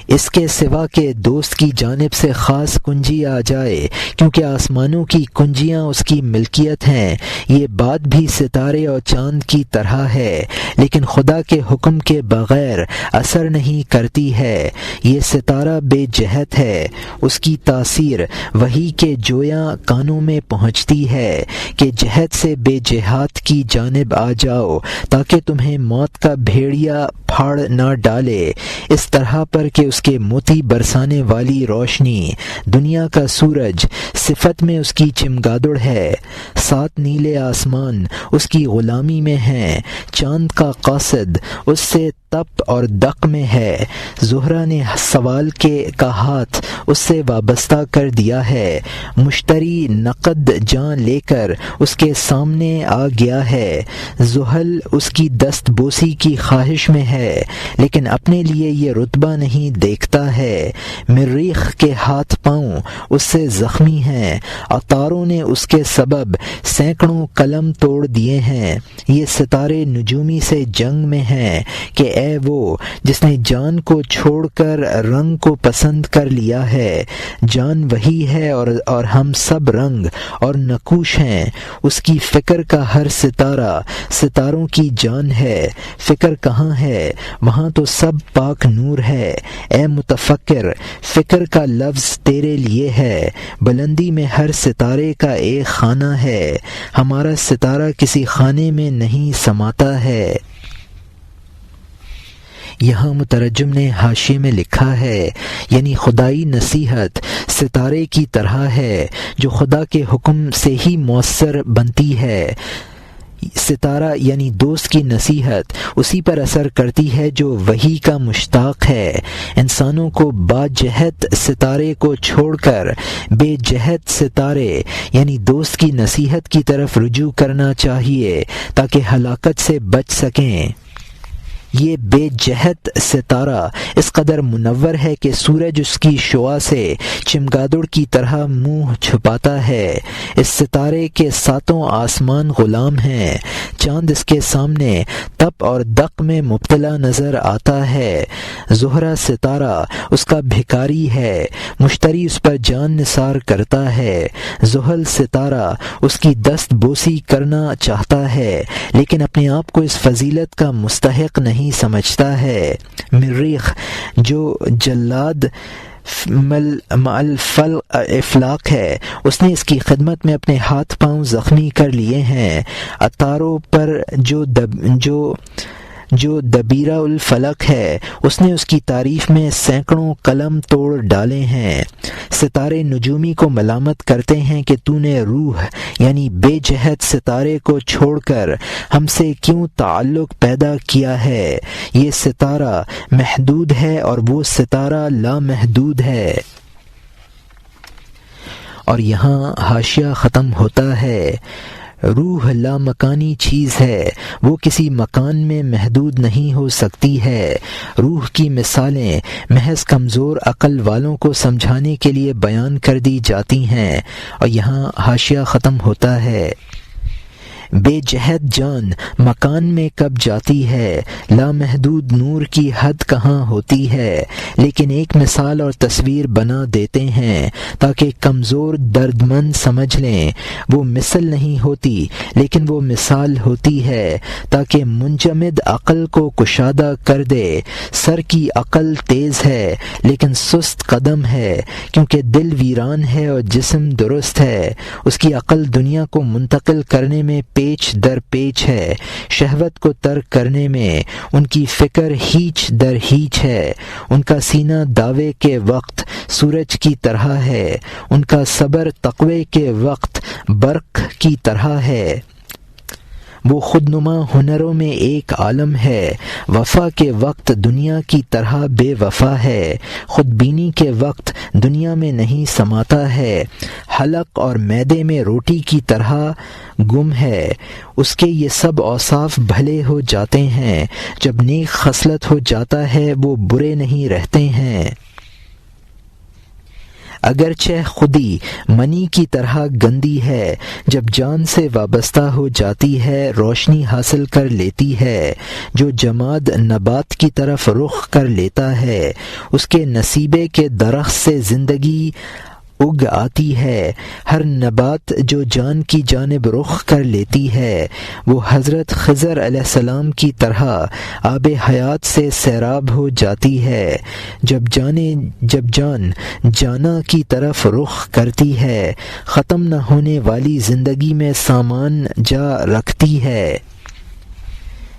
اس کے سوا کہ دوست کی جانب سے خاص کنجی آ جائے، کیونکہ آسمانوں کی کنجیاں اس کی ملکیت ہیں، یہ بات بھی ستارے اور چاند کی طرح ہے، لیکن خدا کے حکم کے بغیر اثر نہیں کرتی ہے۔ یہ ستارہ بے جہت ہے، اس کی تاثیر وحی کے جویاں کانوں میں پہنچتی ہے کہ جہت سے بے جہات کی جانب آ جاؤ تاکہ تمہیں موت کا بھیڑیا پھاڑ نہ ڈالے، اس طرح پر کہ اس کے موتی برسانے والی روشنی۔ دنیا کا سورج صفت میں اس کی چمگادڑ ہے، 7 نیلے آسمان اس کی غلامی میں ہیں، چاند کا قاصد اس سے تپ اور دق میں ہے، زہرہ نے سوال کا ہاتھ اس سے وابستہ کر دیا ہے، مشتری نقد جان لے کر اس کے سامنے آ گیا ہے، زحل اس کی دست بوسی کی خواہش میں ہے لیکن اپنے لیے یہ رتبہ نہیں دیکھتا ہے، مریخ کے ہاتھ پاؤں اس سے زخمی ہیں، عطاروں نے اس کے سبب سینکڑوں قلم توڑ دیے ہیں۔ یہ ستارے نجومی سے جنگ میں ہیں کہ اے وہ جس نے جان کو چھوڑ کر رنگ کو پسند کر لیا ہے، جان وہی ہے اور ہم سب رنگ اور نقوش ہیں، اس کی فکر کا ہر ستارہ ستاروں کی جان ہے، فکر کہاں ہے وہاں تو سب پاک نور ہے۔ اے متفکر، فکر کا لفظ تیرے لیے ہے، بلندی میں ہر ستارے کا ایک خانہ ہے، ہمارا ستارہ کسی خانے میں نہیں سماتا ہے۔ یہاں مترجم نے حاشیے میں لکھا ہے، یعنی خدائی نصیحت ستارے کی طرح ہے جو خدا کے حکم سے ہی مؤثر بنتی ہے۔ ستارہ یعنی دوست کی نصیحت اسی پر اثر کرتی ہے جو وحی کا مشتاق ہے۔ انسانوں کو با جہت ستارے کو چھوڑ کر بے جہت ستارے یعنی دوست کی نصیحت کی طرف رجوع کرنا چاہیے تاکہ ہلاکت سے بچ سکیں۔ یہ بے جہت ستارہ اس قدر منور ہے کہ سورج اس کی شعاع سے چمگادڑ کی طرح منہ چھپاتا ہے۔ اس ستارے کے 7 آسمان غلام ہیں۔ چاند اس کے سامنے تپ اور دق میں مبتلا نظر آتا ہے۔ زہرہ ستارہ اس کا بھکاری ہے، مشتری اس پر جان نثار کرتا ہے۔ زحل ستارہ اس کی دست بوسی کرنا چاہتا ہے لیکن اپنے آپ کو اس فضیلت کا مستحق نہیں سمجھتا ہے۔ مریخ جو جلاد افلاق ہے، اس نے اس کی خدمت میں اپنے ہاتھ پاؤں زخمی کر لیے ہیں۔ اتاروں پر جو دبیرہ الفلک ہے، اس نے اس کی تعریف میں سینکڑوں قلم توڑ ڈالے ہیں۔ ستارے نجومی کو ملامت کرتے ہیں کہ تو نے روح یعنی بے جہت ستارے کو چھوڑ کر ہم سے کیوں تعلق پیدا کیا ہے۔ یہ ستارہ محدود ہے اور وہ ستارہ لامحدود ہے۔ اور یہاں حاشیہ ختم ہوتا ہے۔ روح لامکانی چیز ہے، وہ کسی مکان میں محدود نہیں ہو سکتی ہے۔ روح کی مثالیں محض کمزور عقل والوں کو سمجھانے کے لیے بیان کر دی جاتی ہیں۔ اور یہاں حاشیہ ختم ہوتا ہے۔ بے جہت جان مکان میں کب جاتی ہے، لامحدود نور کی حد کہاں ہوتی ہے، لیکن ایک مثال اور تصویر بنا دیتے ہیں تاکہ کمزور دردمند سمجھ لیں۔ وہ مثل نہیں ہوتی لیکن وہ مثال ہوتی ہے تاکہ منجمد عقل کو کشادہ کر دے۔ سر کی عقل تیز ہے لیکن سست قدم ہے کیونکہ دل ویران ہے اور جسم درست ہے۔ اس کی عقل دنیا کو منتقل کرنے میں پیچ در پیچ ہے، شہوت کو ترک کرنے میں ان کی فکر ہیچ در ہیچ ہے۔ ان کا سینہ دعوے کے وقت سورج کی طرح ہے، ان کا صبر تقوی کے وقت برق کی طرح ہے۔ وہ خودنما ہنروں میں ایک عالم ہے، وفا کے وقت دنیا کی طرح بے وفا ہے، خود بینی کے وقت دنیا میں نہیں سماتا ہے، حلق اور میدے میں روٹی کی طرح گم ہے۔ اس کے یہ سب اوصاف بھلے ہو جاتے ہیں، جب نیک خصلت ہو جاتا ہے وہ برے نہیں رہتے ہیں۔ اگرچہ خودی منی کی طرح گندی ہے، جب جان سے وابستہ ہو جاتی ہے روشنی حاصل کر لیتی ہے۔ جو جماد نبات کی طرف رخ کر لیتا ہے، اس کے نصیبے کے درخت سے زندگی اگ آتی ہے۔ ہر نبات جو جان کی جانب رخ کر لیتی ہے وہ حضرت خضر علیہ السلام کی طرح آب حیات سے سیراب ہو جاتی ہے۔ جب جان جانا کی طرف رخ کرتی ہے، ختم نہ ہونے والی زندگی میں سامان جا رکھتی ہے۔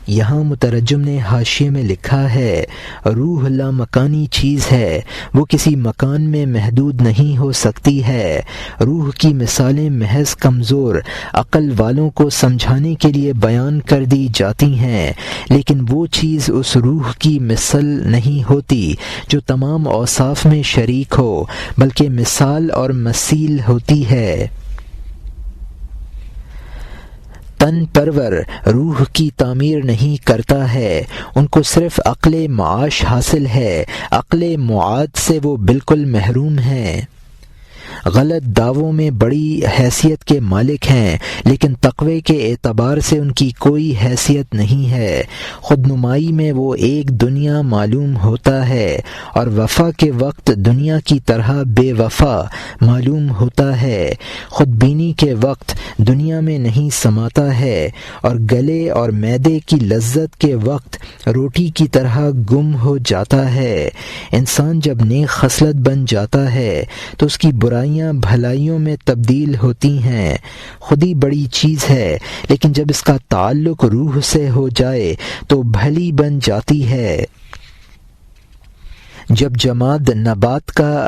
یہاں مترجم نے حاشیے میں لکھا ہے، روح لامکانی چیز ہے، وہ کسی مکان میں محدود نہیں ہو سکتی ہے۔ روح کی مثالیں محض کمزور عقل والوں کو سمجھانے کے لیے بیان کر دی جاتی ہیں، لیکن وہ چیز اس روح کی مثل نہیں ہوتی جو تمام اوصاف میں شریک ہو، بلکہ مثال اور مثیل ہوتی ہے۔ تن پرور روح کی تعمیر نہیں کرتا ہے، ان کو صرف عقل معاش حاصل ہے، عقل معاد سے وہ بالکل محروم ہیں۔ غلط دعووں میں بڑی حیثیت کے مالک ہیں لیکن تقوی کے اعتبار سے ان کی کوئی حیثیت نہیں ہے۔ خود نمائی میں وہ ایک دنیا معلوم ہوتا ہے اور وفا کے وقت دنیا کی طرح بے وفا معلوم ہوتا ہے۔ خود بینی کے وقت دنیا میں نہیں سماتا ہے اور گلے اور معدے کی لذت کے وقت روٹی کی طرح گم ہو جاتا ہے۔ انسان جب نیک خصلت بن جاتا ہے تو اس کی برائیاں بھلائیوں میں تبدیل ہوتی ہیں۔ خودی بڑی چیز ہے لیکن جب اس کا تعلق روح سے ہو جائے تو بھلی بن جاتی ہے۔ جب جماد نبات کا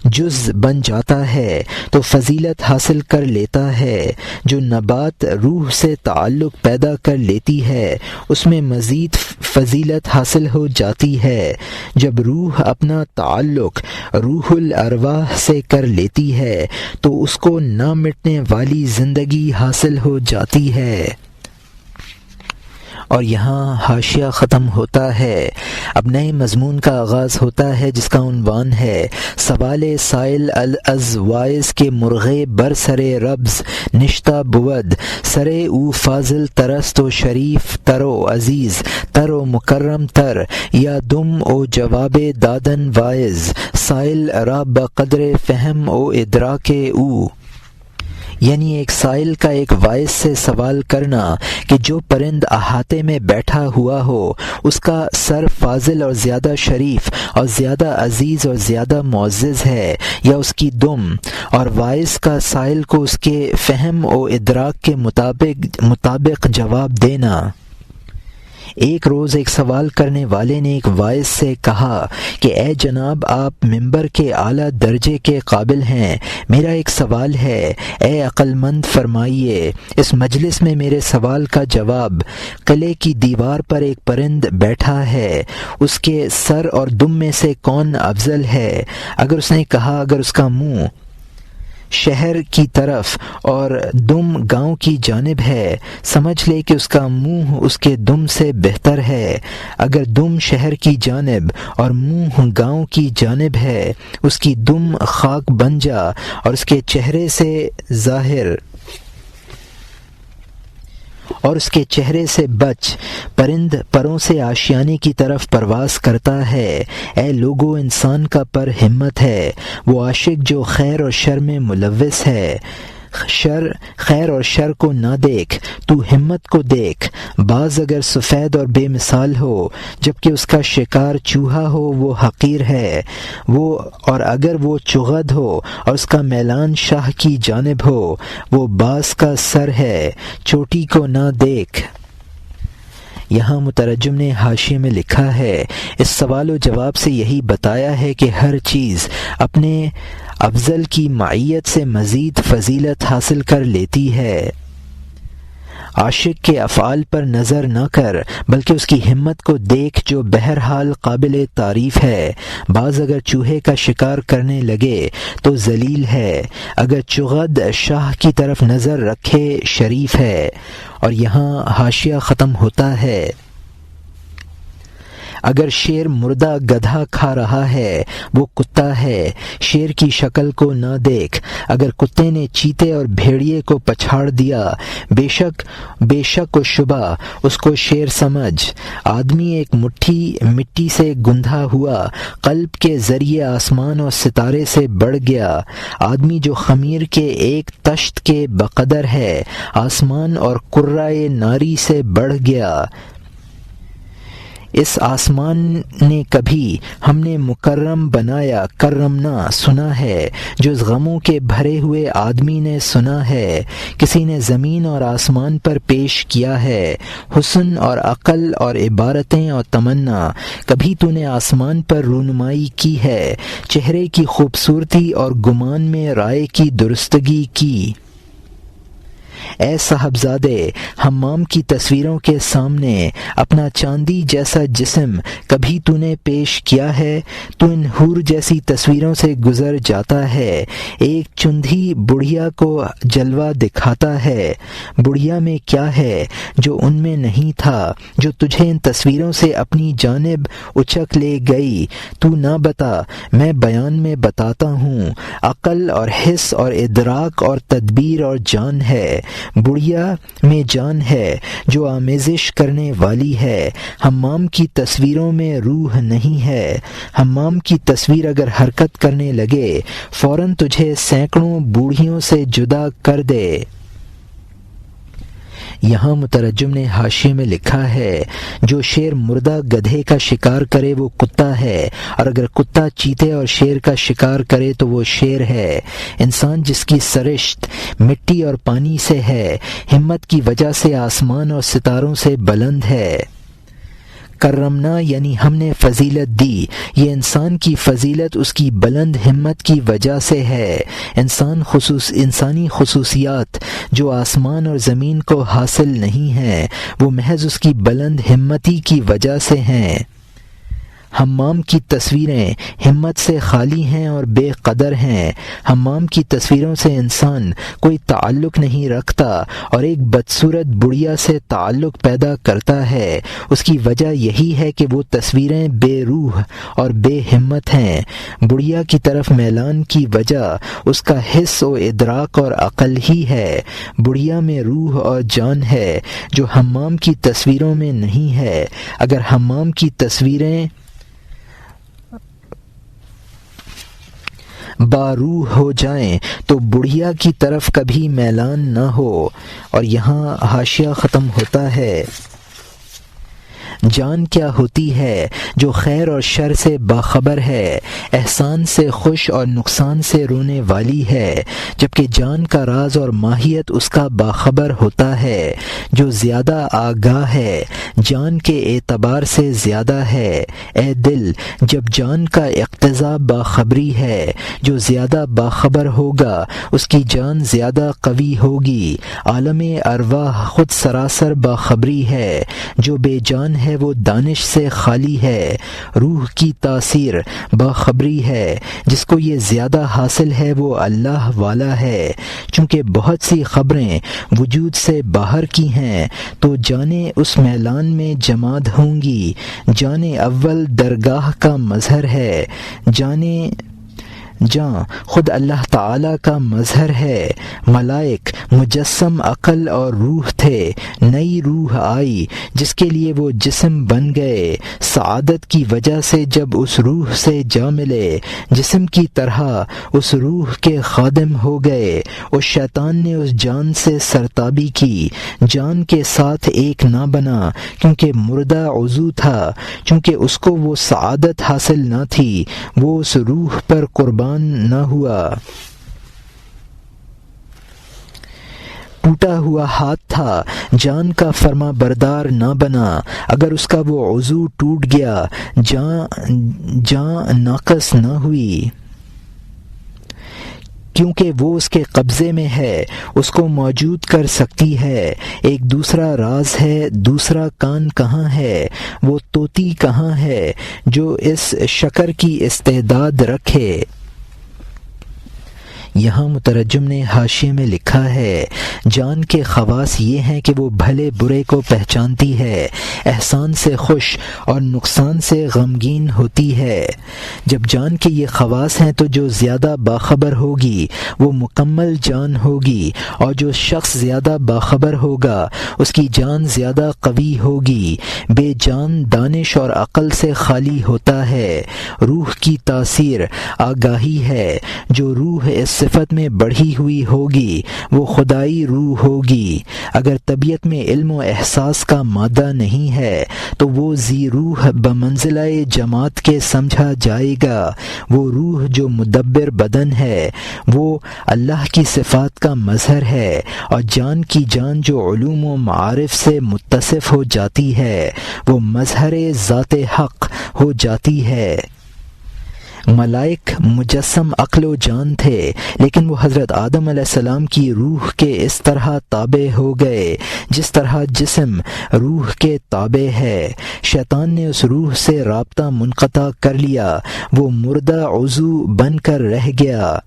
جز بن جاتا ہے تو فضیلت حاصل کر لیتا ہے، جو نبات روح سے تعلق پیدا کر لیتی ہے اس میں مزید فضیلت حاصل ہو جاتی ہے۔ جب روح اپنا تعلق روح الارواح سے کر لیتی ہے تو اس کو نہ مٹنے والی زندگی حاصل ہو جاتی ہے۔ اور یہاں حاشیہ ختم ہوتا ہے، اب نئے مضمون کا آغاز ہوتا ہے جس کا عنوان ہے سوال سائل از وائز کے مرغے بر سرے ربز نشتہ بود سرے او فاضل ترست و شریف تر و عزیز تر و مکرم تر یا دم او جواب دادن وائز سائل را بقدر فہم او ادراک او، یعنی ایک سائل کا ایک وائز سے سوال کرنا کہ جو پرند احاطے میں بیٹھا ہوا ہو اس کا سر فاضل اور زیادہ شریف اور زیادہ عزیز اور زیادہ معزز ہے یا اس کی دم، اور وائز کا سائل کو اس کے فہم و ادراک کے مطابق جواب دینا۔ ایک روز ایک سوال کرنے والے نے ایک وائز سے کہا کہ اے جناب، آپ ممبر کے اعلیٰ درجے کے قابل ہیں، میرا ایک سوال ہے، اے عقل مند فرمائیے۔ اس مجلس میں میرے سوال کا جواب، قلعے کی دیوار پر ایک پرند بیٹھا ہے، اس کے سر اور دم میں سے کون افضل ہے؟ اگر اس نے کہا اگر اس کا منہ شہر کی طرف اور دم گاؤں کی جانب ہے، سمجھ لے کہ اس کا منہ اس کے دم سے بہتر ہے۔ اگر دم شہر کی جانب اور منہ گاؤں کی جانب ہے، اس کی دم خاک بن جا اور اس کے چہرے سے ظاہر اور اس کے چہرے سے بچ۔ پرند پروں سے آشیانے کی طرف پرواز کرتا ہے۔ اے لوگو، انسان کا پر ہمت ہے، وہ عاشق جو خیر اور شر میں ملوث ہے۔ خیر اور شر کو نہ دیکھ، تو ہمت کو دیکھ۔ بعض اگر سفید اور بے مثال ہو جبکہ اس کا شکار چوہا ہو وہ حقیر ہے، اور اگر وہ چغد ہو اور اس کا میلان شاہ کی جانب ہو وہ باز کا سر ہے، چوٹی کو نہ دیکھ۔ یہاں مترجم نے حاشیے میں لکھا ہے، اس سوال و جواب سے یہی بتایا ہے کہ ہر چیز اپنے افضل کی معیت سے مزید فضیلت حاصل کر لیتی ہے۔ عاشق کے افعال پر نظر نہ کر بلکہ اس کی ہمت کو دیکھ جو بہرحال قابل تعریف ہے۔ بعض اگر چوہے کا شکار کرنے لگے تو ذلیل ہے، اگر چغد شاہ کی طرف نظر رکھے شریف ہے۔ اور یہاں حاشیہ ختم ہوتا ہے، اگر شیر مردہ گدھا کھا رہا ہے وہ کتا ہے، شیر کی شکل کو نہ دیکھ۔ اگر کتے نے چیتے اور بھیڑیے کو پچھاڑ دیا، بے شک و شبہ اس کو شیر سمجھ۔ آدمی ایک مٹی سے گندھا ہوا قلب کے ذریعے آسمان اور ستارے سے بڑھ گیا۔ آدمی جو خمیر کے ایک تشت کے بقدر ہے، آسمان اور قرۂ ناری سے بڑھ گیا۔ اس آسمان نے کبھی ہم نے مکرم بنایا کرمنا سنا ہے، جو اس غموں کے بھرے ہوئے آدمی نے سنا ہے۔ کسی نے زمین اور آسمان پر پیش کیا ہے حسن اور عقل اور عبارتیں اور تمنا، کبھی تو نے آسمان پر رونمائی کی ہے، چہرے کی خوبصورتی اور گمان میں رائے کی درستگی کی۔ اے صاحبزادے، حمام کی تصویروں کے سامنے اپنا چاندی جیسا جسم کبھی تو نے پیش کیا ہے؟ تو ان حور جیسی تصویروں سے گزر جاتا ہے، ایک چندھی بڑھیا کو جلوہ دکھاتا ہے۔ بڑھیا میں کیا ہے جو ان میں نہیں تھا، جو تجھے ان تصویروں سے اپنی جانب اچک لے گئی؟ تو نہ بتا، میں بیان میں بتاتا ہوں۔ عقل اور حس اور ادراک اور تدبیر اور جان ہے، بڑھیا میں جان ہے جو آمیزش کرنے والی ہے۔ حمام کی تصویروں میں روح نہیں ہے۔ حمام کی تصویر اگر حرکت کرنے لگے فوراً تجھے سینکڑوں بوڑھیوں سے جدا کر دے۔ یہاں مترجم نے حاشیے میں لکھا ہے، جو شیر مردہ گدھے کا شکار کرے وہ کتا ہے، اور اگر کتا چیتے اور شیر کا شکار کرے تو وہ شیر ہے۔ انسان جس کی سرشت مٹی اور پانی سے ہے، ہمت کی وجہ سے آسمان اور ستاروں سے بلند ہے۔ کرمنا یعنی ہم نے فضیلت دی، یہ انسان کی فضیلت اس کی بلند ہمت کی وجہ سے ہے۔ انسانی خصوصیات جو آسمان اور زمین کو حاصل نہیں ہیں وہ محض اس کی بلند ہمتی کی وجہ سے ہیں۔ حمام کی تصویریں ہمت سے خالی ہیں اور بے قدر ہیں۔ حمام کی تصویروں سے انسان کوئی تعلق نہیں رکھتا اور ایک بدصورت بڑھیا سے تعلق پیدا کرتا ہے۔ اس کی وجہ یہی ہے کہ وہ تصویریں بے روح اور بے ہمت ہیں۔ بڑھیا کی طرف میلان کی وجہ اس کا حس و ادراک اور عقل ہی ہے۔ بڑھیا میں روح اور جان ہے جو حمام کی تصویروں میں نہیں ہے۔ اگر حمام کی تصویریں باروح ہو جائیں تو بڑھیا کی طرف کبھی میلان نہ ہو۔ اور یہاں حاشیہ ختم ہوتا ہے۔ جان کیا ہوتی ہے؟ جو خیر اور شر سے باخبر ہے، احسان سے خوش اور نقصان سے رونے والی ہے، جبکہ جان کا راز اور ماہیت اس کا باخبر ہوتا ہے۔ جو زیادہ آگاہ ہے جان کے اعتبار سے زیادہ ہے۔ اے دل، جب جان کا اقتضا باخبری ہے، جو زیادہ باخبر ہوگا اس کی جان زیادہ قوی ہوگی۔ عالم ارواح خود سراسر باخبری ہے، جو بے جان ہے وہ دانش سے خالی ہے۔ روح کی تاثیر باخبری ہے، جس کو یہ زیادہ حاصل ہے وہ اللہ والا ہے۔ چونکہ بہت سی خبریں وجود سے باہر کی ہیں تو جانیں اس میلان میں جماد ہوں گی۔ جان اول درگاہ کا مظہر ہے، جاں خود اللہ تعالی کا مظہر ہے۔ ملائک مجسم عقل اور روح تھے، نئی روح آئی جس کے لیے وہ جسم بن گئے۔ سعادت کی وجہ سے جب اس روح سے جا ملے، جسم کی طرح اس روح کے خادم ہو گئے۔ اس شیطان نے اس جان سے سرتابی کی، جان کے ساتھ ایک نہ بنا کیونکہ مردہ عضو تھا۔ چونکہ اس کو وہ سعادت حاصل نہ تھی، وہ اس روح پر قربان نہ ہوا۔ ٹوٹا ہوا ہاتھ تھا، جان کا فرما بردار نہ بنا۔ اگر اس کا وہ عضو ٹوٹ گیا، جان ناقص نہ ہوئی، کیونکہ وہ اس کے قبضے میں ہے، اس کو موجود کر سکتی ہے۔ ایک دوسرا راز ہے، دوسرا کان کہاں ہے؟ وہ طوطی کہاں ہے جو اس شکر کی استعداد رکھے؟ یہاں مترجم نے حاشیے میں لکھا ہے، جان کے خواص یہ ہیں کہ وہ بھلے برے کو پہچانتی ہے، احسان سے خوش اور نقصان سے غمگین ہوتی ہے۔ جب جان کے یہ خواص ہیں تو جو زیادہ باخبر ہوگی وہ مکمل جان ہوگی، اور جو شخص زیادہ باخبر ہوگا اس کی جان زیادہ قوی ہوگی۔ بے جان دانش اور عقل سے خالی ہوتا ہے۔ روح کی تاثیر آگاہی ہے، جو روح اس صفت میں بڑھی ہوئی ہوگی وہ خدائی روح ہوگی۔ اگر طبیعت میں علم و احساس کا مادہ نہیں ہے تو وہ ذی روح بمنزلہ جماعت کے سمجھا جائے گا۔ وہ روح جو مدبر بدن ہے وہ اللہ کی صفات کا مظہر ہے، اور جان کی جان جو علوم و معارف سے متصف ہو جاتی ہے وہ مظہر ذات حق ہو جاتی ہے۔ ملائک مجسم عقل و جان تھے، لیکن وہ حضرت آدم علیہ السلام کی روح کے اس طرح تابع ہو گئے جس طرح جسم روح کے تابع ہے۔ شیطان نے اس روح سے رابطہ منقطع کر لیا، وہ مردہ عضو بن کر رہ گیا۔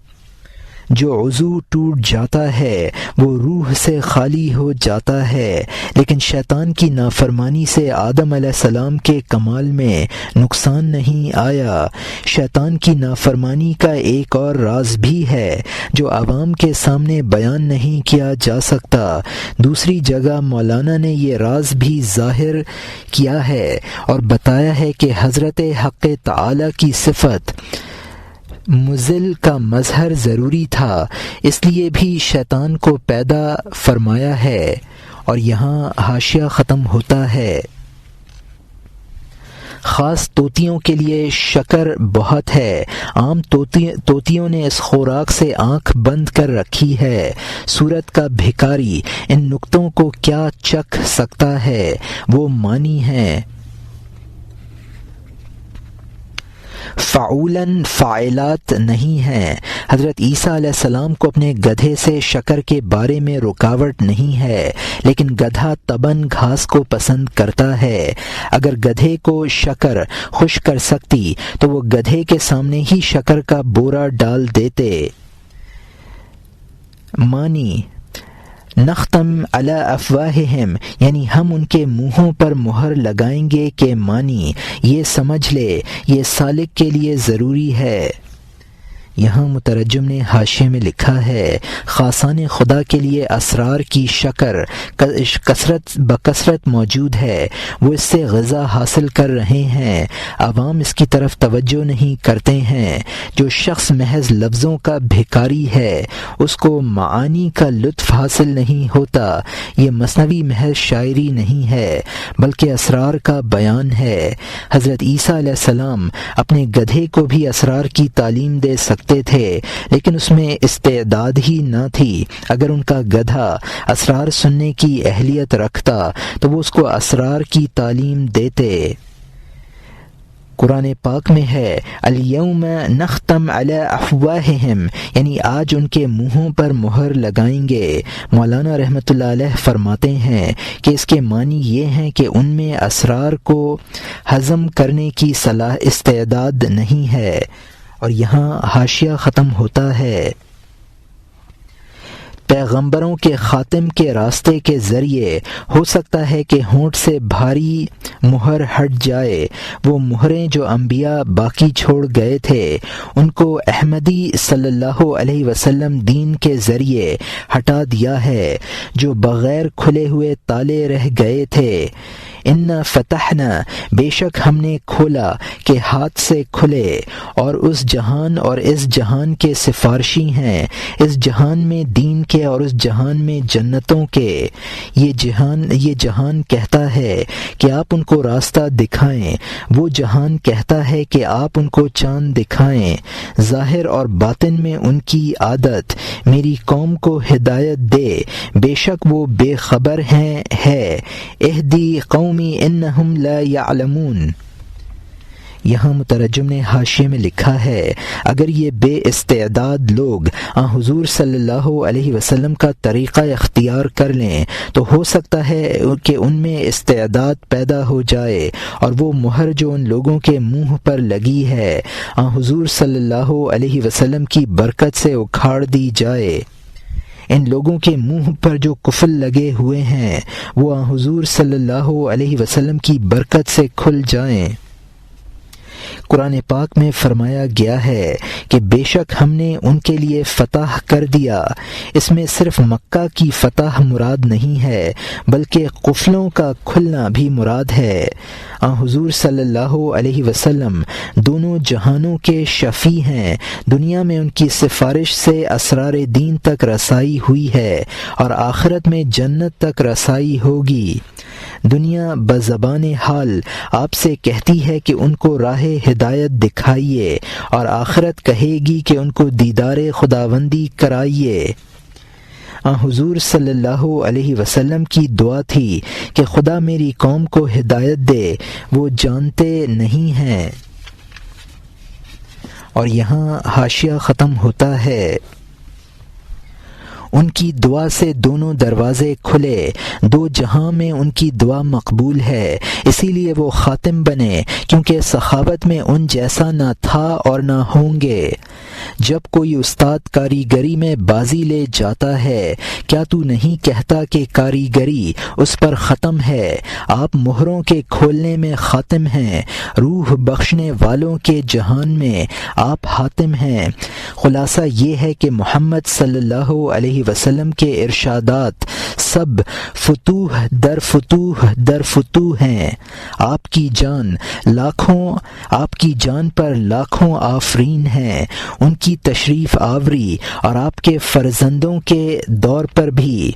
جو عضو ٹوٹ جاتا ہے وہ روح سے خالی ہو جاتا ہے، لیکن شیطان کی نافرمانی سے آدم علیہ السلام کے کمال میں نقصان نہیں آیا۔ شیطان کی نافرمانی کا ایک اور راز بھی ہے جو عوام کے سامنے بیان نہیں کیا جا سکتا۔ دوسری جگہ مولانا نے یہ راز بھی ظاہر کیا ہے اور بتایا ہے کہ حضرت حق تعالی کی صفت مذل کا مظہر ضروری تھا، اس لیے بھی شیطان کو پیدا فرمایا ہے۔ اور یہاں حاشیہ ختم ہوتا ہے۔ خاص طوطیوں کے لیے شکر بہت ہے، عام طوطیوں نے اس خوراک سے آنکھ بند کر رکھی ہے۔ صورت کا بھکاری ان نکتوں کو کیا چکھ سکتا ہے؟ وہ مانی ہیں فعولاً فاعلات نہیں ہیں۔ حضرت عیسیٰ علیہ السلام کو اپنے گدھے سے شکر کے بارے میں رکاوٹ نہیں ہے، لیکن گدھا طبعاً گھاس کو پسند کرتا ہے۔ اگر گدھے کو شکر خوش کر سکتی تو وہ گدھے کے سامنے ہی شکر کا بورا ڈال دیتے۔ معنی نختم علی افواہہم یعنی ہم ان کے منہوں پر مہر لگائیں گے کے معنی یہ سمجھ لے یہ سالک کے لیے ضروری ہے۔ یہاں مترجم نے حاشیے میں لکھا ہے خاصان خدا کے لیے اسرار کی شکر بکثرت موجود ہے، وہ اس سے غذا حاصل کر رہے ہیں، عوام اس کی طرف توجہ نہیں کرتے ہیں۔ جو شخص محض لفظوں کا بھکاری ہے اس کو معانی کا لطف حاصل نہیں ہوتا۔ یہ مثنوی محض شاعری نہیں ہے بلکہ اسرار کا بیان ہے۔ حضرت عیسیٰ علیہ السلام اپنے گدھے کو بھی اسرار کی تعلیم دے سکتے تھے، لیکن اس میں استعداد ہی نہ تھی۔ اگر ان کا گدھا اسرار سننے کی اہلیت رکھتا تو وہ اس کو اسرار کی تعلیم دیتے۔ قرآن پاک میں ہے الیوم نختم علی افواہہم یعنی آج ان کے منہوں پر مہر لگائیں گے۔ مولانا رحمۃ اللہ علیہ فرماتے ہیں کہ اس کے معنی یہ ہیں کہ ان میں اسرار کو ہضم کرنے کی استعداد نہیں ہے۔ اور یہاں حاشیہ ختم ہوتا ہے۔ پیغمبروں کے خاتم کے راستے کے ذریعے ہو سکتا ہے کہ ہونٹ سے بھاری مہر ہٹ جائے۔ وہ مہریں جو انبیاء باقی چھوڑ گئے تھے ان کو احمدی صلی اللہ علیہ وسلم دین کے ذریعے ہٹا دیا ہے، جو بغیر کھلے ہوئے تالے رہ گئے تھے۔ ان فتحنا بے شک ہم نے کھولا کہ ہاتھ سے کھلے، اور اس جہان اور اس جہان کے سفارشی ہیں، اس جہان میں دین کے اور اس جہان میں جنتوں کے۔ یہ جہان کہتا ہے کہ آپ ان کو راستہ دکھائیں، وہ جہان کہتا ہے کہ آپ ان کو چاند دکھائیں۔ ظاہر اور باطن میں ان کی عادت میری قوم کو ہدایت دے، بے شک وہ بے خبر ہے اہدی قومی انہم لا یعلمون۔ یہاں مترجم نے حاشیے میں لکھا ہے اگر یہ بے استعداد لوگ حضور صلی اللہ علیہ وسلم کا طریقہ اختیار کر لیں تو ہو سکتا ہے کہ ان میں استعداد پیدا ہو جائے، اور وہ مہر جو ان لوگوں کے منہ پر لگی ہے حضور صلی اللہ علیہ وسلم کی برکت سے اکھاڑ دی جائے۔ ان لوگوں کے منہ پر جو قفل لگے ہوئے ہیں وہ حضور صلی اللہ علیہ وسلم کی برکت سے کھل جائیں۔ قرآن پاک میں فرمایا گیا ہے کہ بے شک ہم نے ان کے لیے فتح کر دیا۔ اس میں صرف مکہ کی فتح مراد نہیں ہے بلکہ قفلوں کا کھلنا بھی مراد ہے۔ حضور صلی اللہ علیہ وسلم دونوں جہانوں کے شفیع ہیں۔ دنیا میں ان کی سفارش سے اسرار دین تک رسائی ہوئی ہے اور آخرت میں جنت تک رسائی ہوگی۔ دنیا بزبان حال آپ سے کہتی ہے کہ ان کو راہ ہدایت دکھائیے، اور آخرت کہے گی کہ ان کو دیدار خداوندی کرائیے۔ حضور صلی اللہ علیہ وسلم کی دعا تھی کہ خدا میری قوم کو ہدایت دے، وہ جانتے نہیں ہیں۔ اور یہاں حاشیہ ختم ہوتا ہے۔ ان کی دعا سے دونوں دروازے کھلے، دو جہاں میں ان کی دعا مقبول ہے، اسی لیے وہ خاتم بنے، کیونکہ سخاوت میں ان جیسا نہ تھا اور نہ ہوں گے۔ جب کوئی استاد کاریگری میں بازی لے جاتا ہے، کیا تو نہیں کہتا کہ کاریگری اس پر ختم ہے؟ آپ مہروں کے کھولنے میں خاتم ہیں، روح بخشنے والوں کے جہان میں آپ حاتم ہیں۔ خلاصہ یہ ہے کہ محمد صلی اللہ علیہ وسلم کے ارشادات سب فتوح در فتوح در فتوح ہیں۔ آپ کی جان پر لاکھوں آفرین ہیں، ان کی تشریف آوری اور آپ کے فرزندوں کے دور پر بھی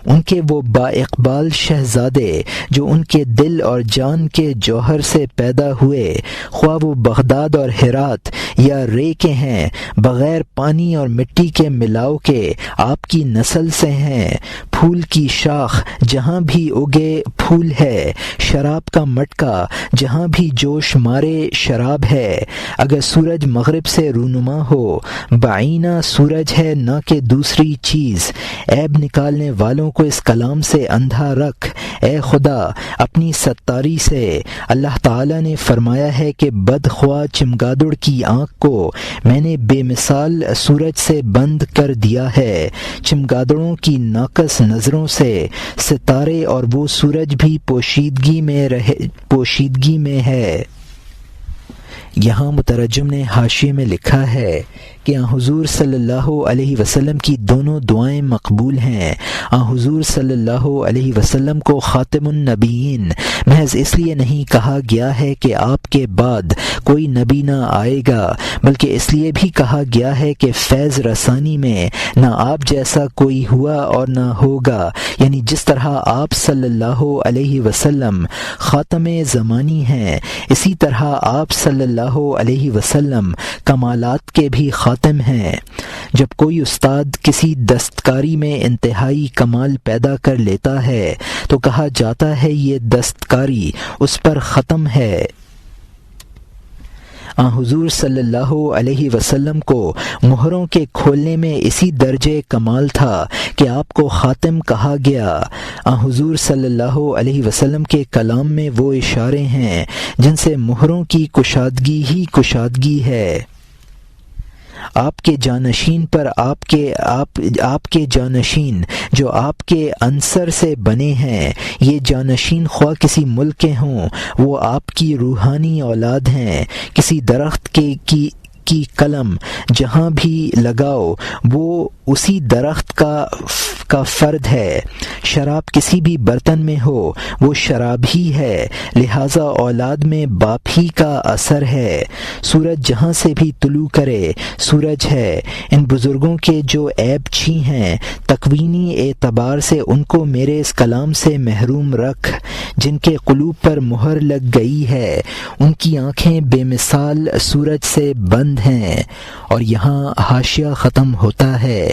ان کے وہ با اقبال شہزادے جو ان کے دل اور جان کے جوہر سے پیدا ہوئے، خواہ وہ بغداد اور ہرات یا رے کے ہیں، بغیر پانی اور مٹی کے ملاؤ کے آپ کی نسل سے ہیں۔ پھول کی شاخ جہاں بھی اگے پھول ہے، شراب کا مٹکا جہاں بھی جوش مارے شراب ہے۔ اگر سورج مغرب سے رونما ہو، بعینہ سورج ہے نہ کہ دوسری چیز۔ عیب نکالنے والوں کو اس کلام سے اندھا رکھ اے خدا اپنی ستاری سے۔ اللہ تعالیٰ نے فرمایا ہے کہ بدخواہ چمگادڑ کی آنکھ کو میں نے بے مثال سورج سے بند کر دیا ہے۔ چمگادڑوں کی ناقص نظروں سے ستارے اور وہ سورج بھی پوشیدگی میں ہے۔ یہاں مترجم نے حاشیے میں لکھا ہے کہ حضور صلی اللہ علیہ وسلم کی دونوں دعائیں مقبول ہیں۔ حضور صلی اللہ علیہ وسلم کو خاتم النبیین محض اس لیے نہیں کہا گیا ہے کہ آپ کے بعد کوئی نبی نہ آئے گا، بلکہ اس لیے بھی کہا گیا ہے کہ فیض رسانی میں نہ آپ جیسا کوئی ہوا اور نہ ہوگا، یعنی جس طرح آپ صلی اللہ علیہ وسلم خاتم زمانی ہیں، اسی طرح آپ صلی اللہ علیہ وسلم کمالات کے بھی خاتم ہیں۔ جب کوئی استاد کسی دستکاری میں انتہائی کمال پیدا کر لیتا ہے تو کہا جاتا ہے یہ دستکاری اس پر ختم ہے۔ حضور صلی اللہ علیہ وسلم کو مہروں کے کھولنے میں اسی درجے کمال تھا کہ آپ کو خاتم کہا گیا۔ حضور صلی اللہ علیہ وسلم کے کلام میں وہ اشارے ہیں جن سے مہروں کی کشادگی ہی کشادگی ہے۔ آپ کے جانشین پر آپ کے جانشین جو آپ کے عنصر سے بنے ہیں، یہ جانشین خواہ کسی ملک کے ہوں، وہ آپ کی روحانی اولاد ہیں۔ کسی درخت کی قلم جہاں بھی لگاؤ وہ اسی درخت کا فرد ہے۔ شراب کسی بھی برتن میں ہو وہ شراب ہی ہے، لہذا اولاد میں باپ ہی کا اثر ہے۔ سورج جہاں سے بھی طلوع کرے سورج ہے۔ ان بزرگوں کے جو عیب چھی ہیں تکوینی اعتبار سے ان کو میرے اس کلام سے محروم رکھ۔ جن کے قلوب پر مہر لگ گئی ہے ان کی آنکھیں بے مثال سورج سے بند ہیں۔ اور یہاں حاشیہ ختم ہوتا ہے۔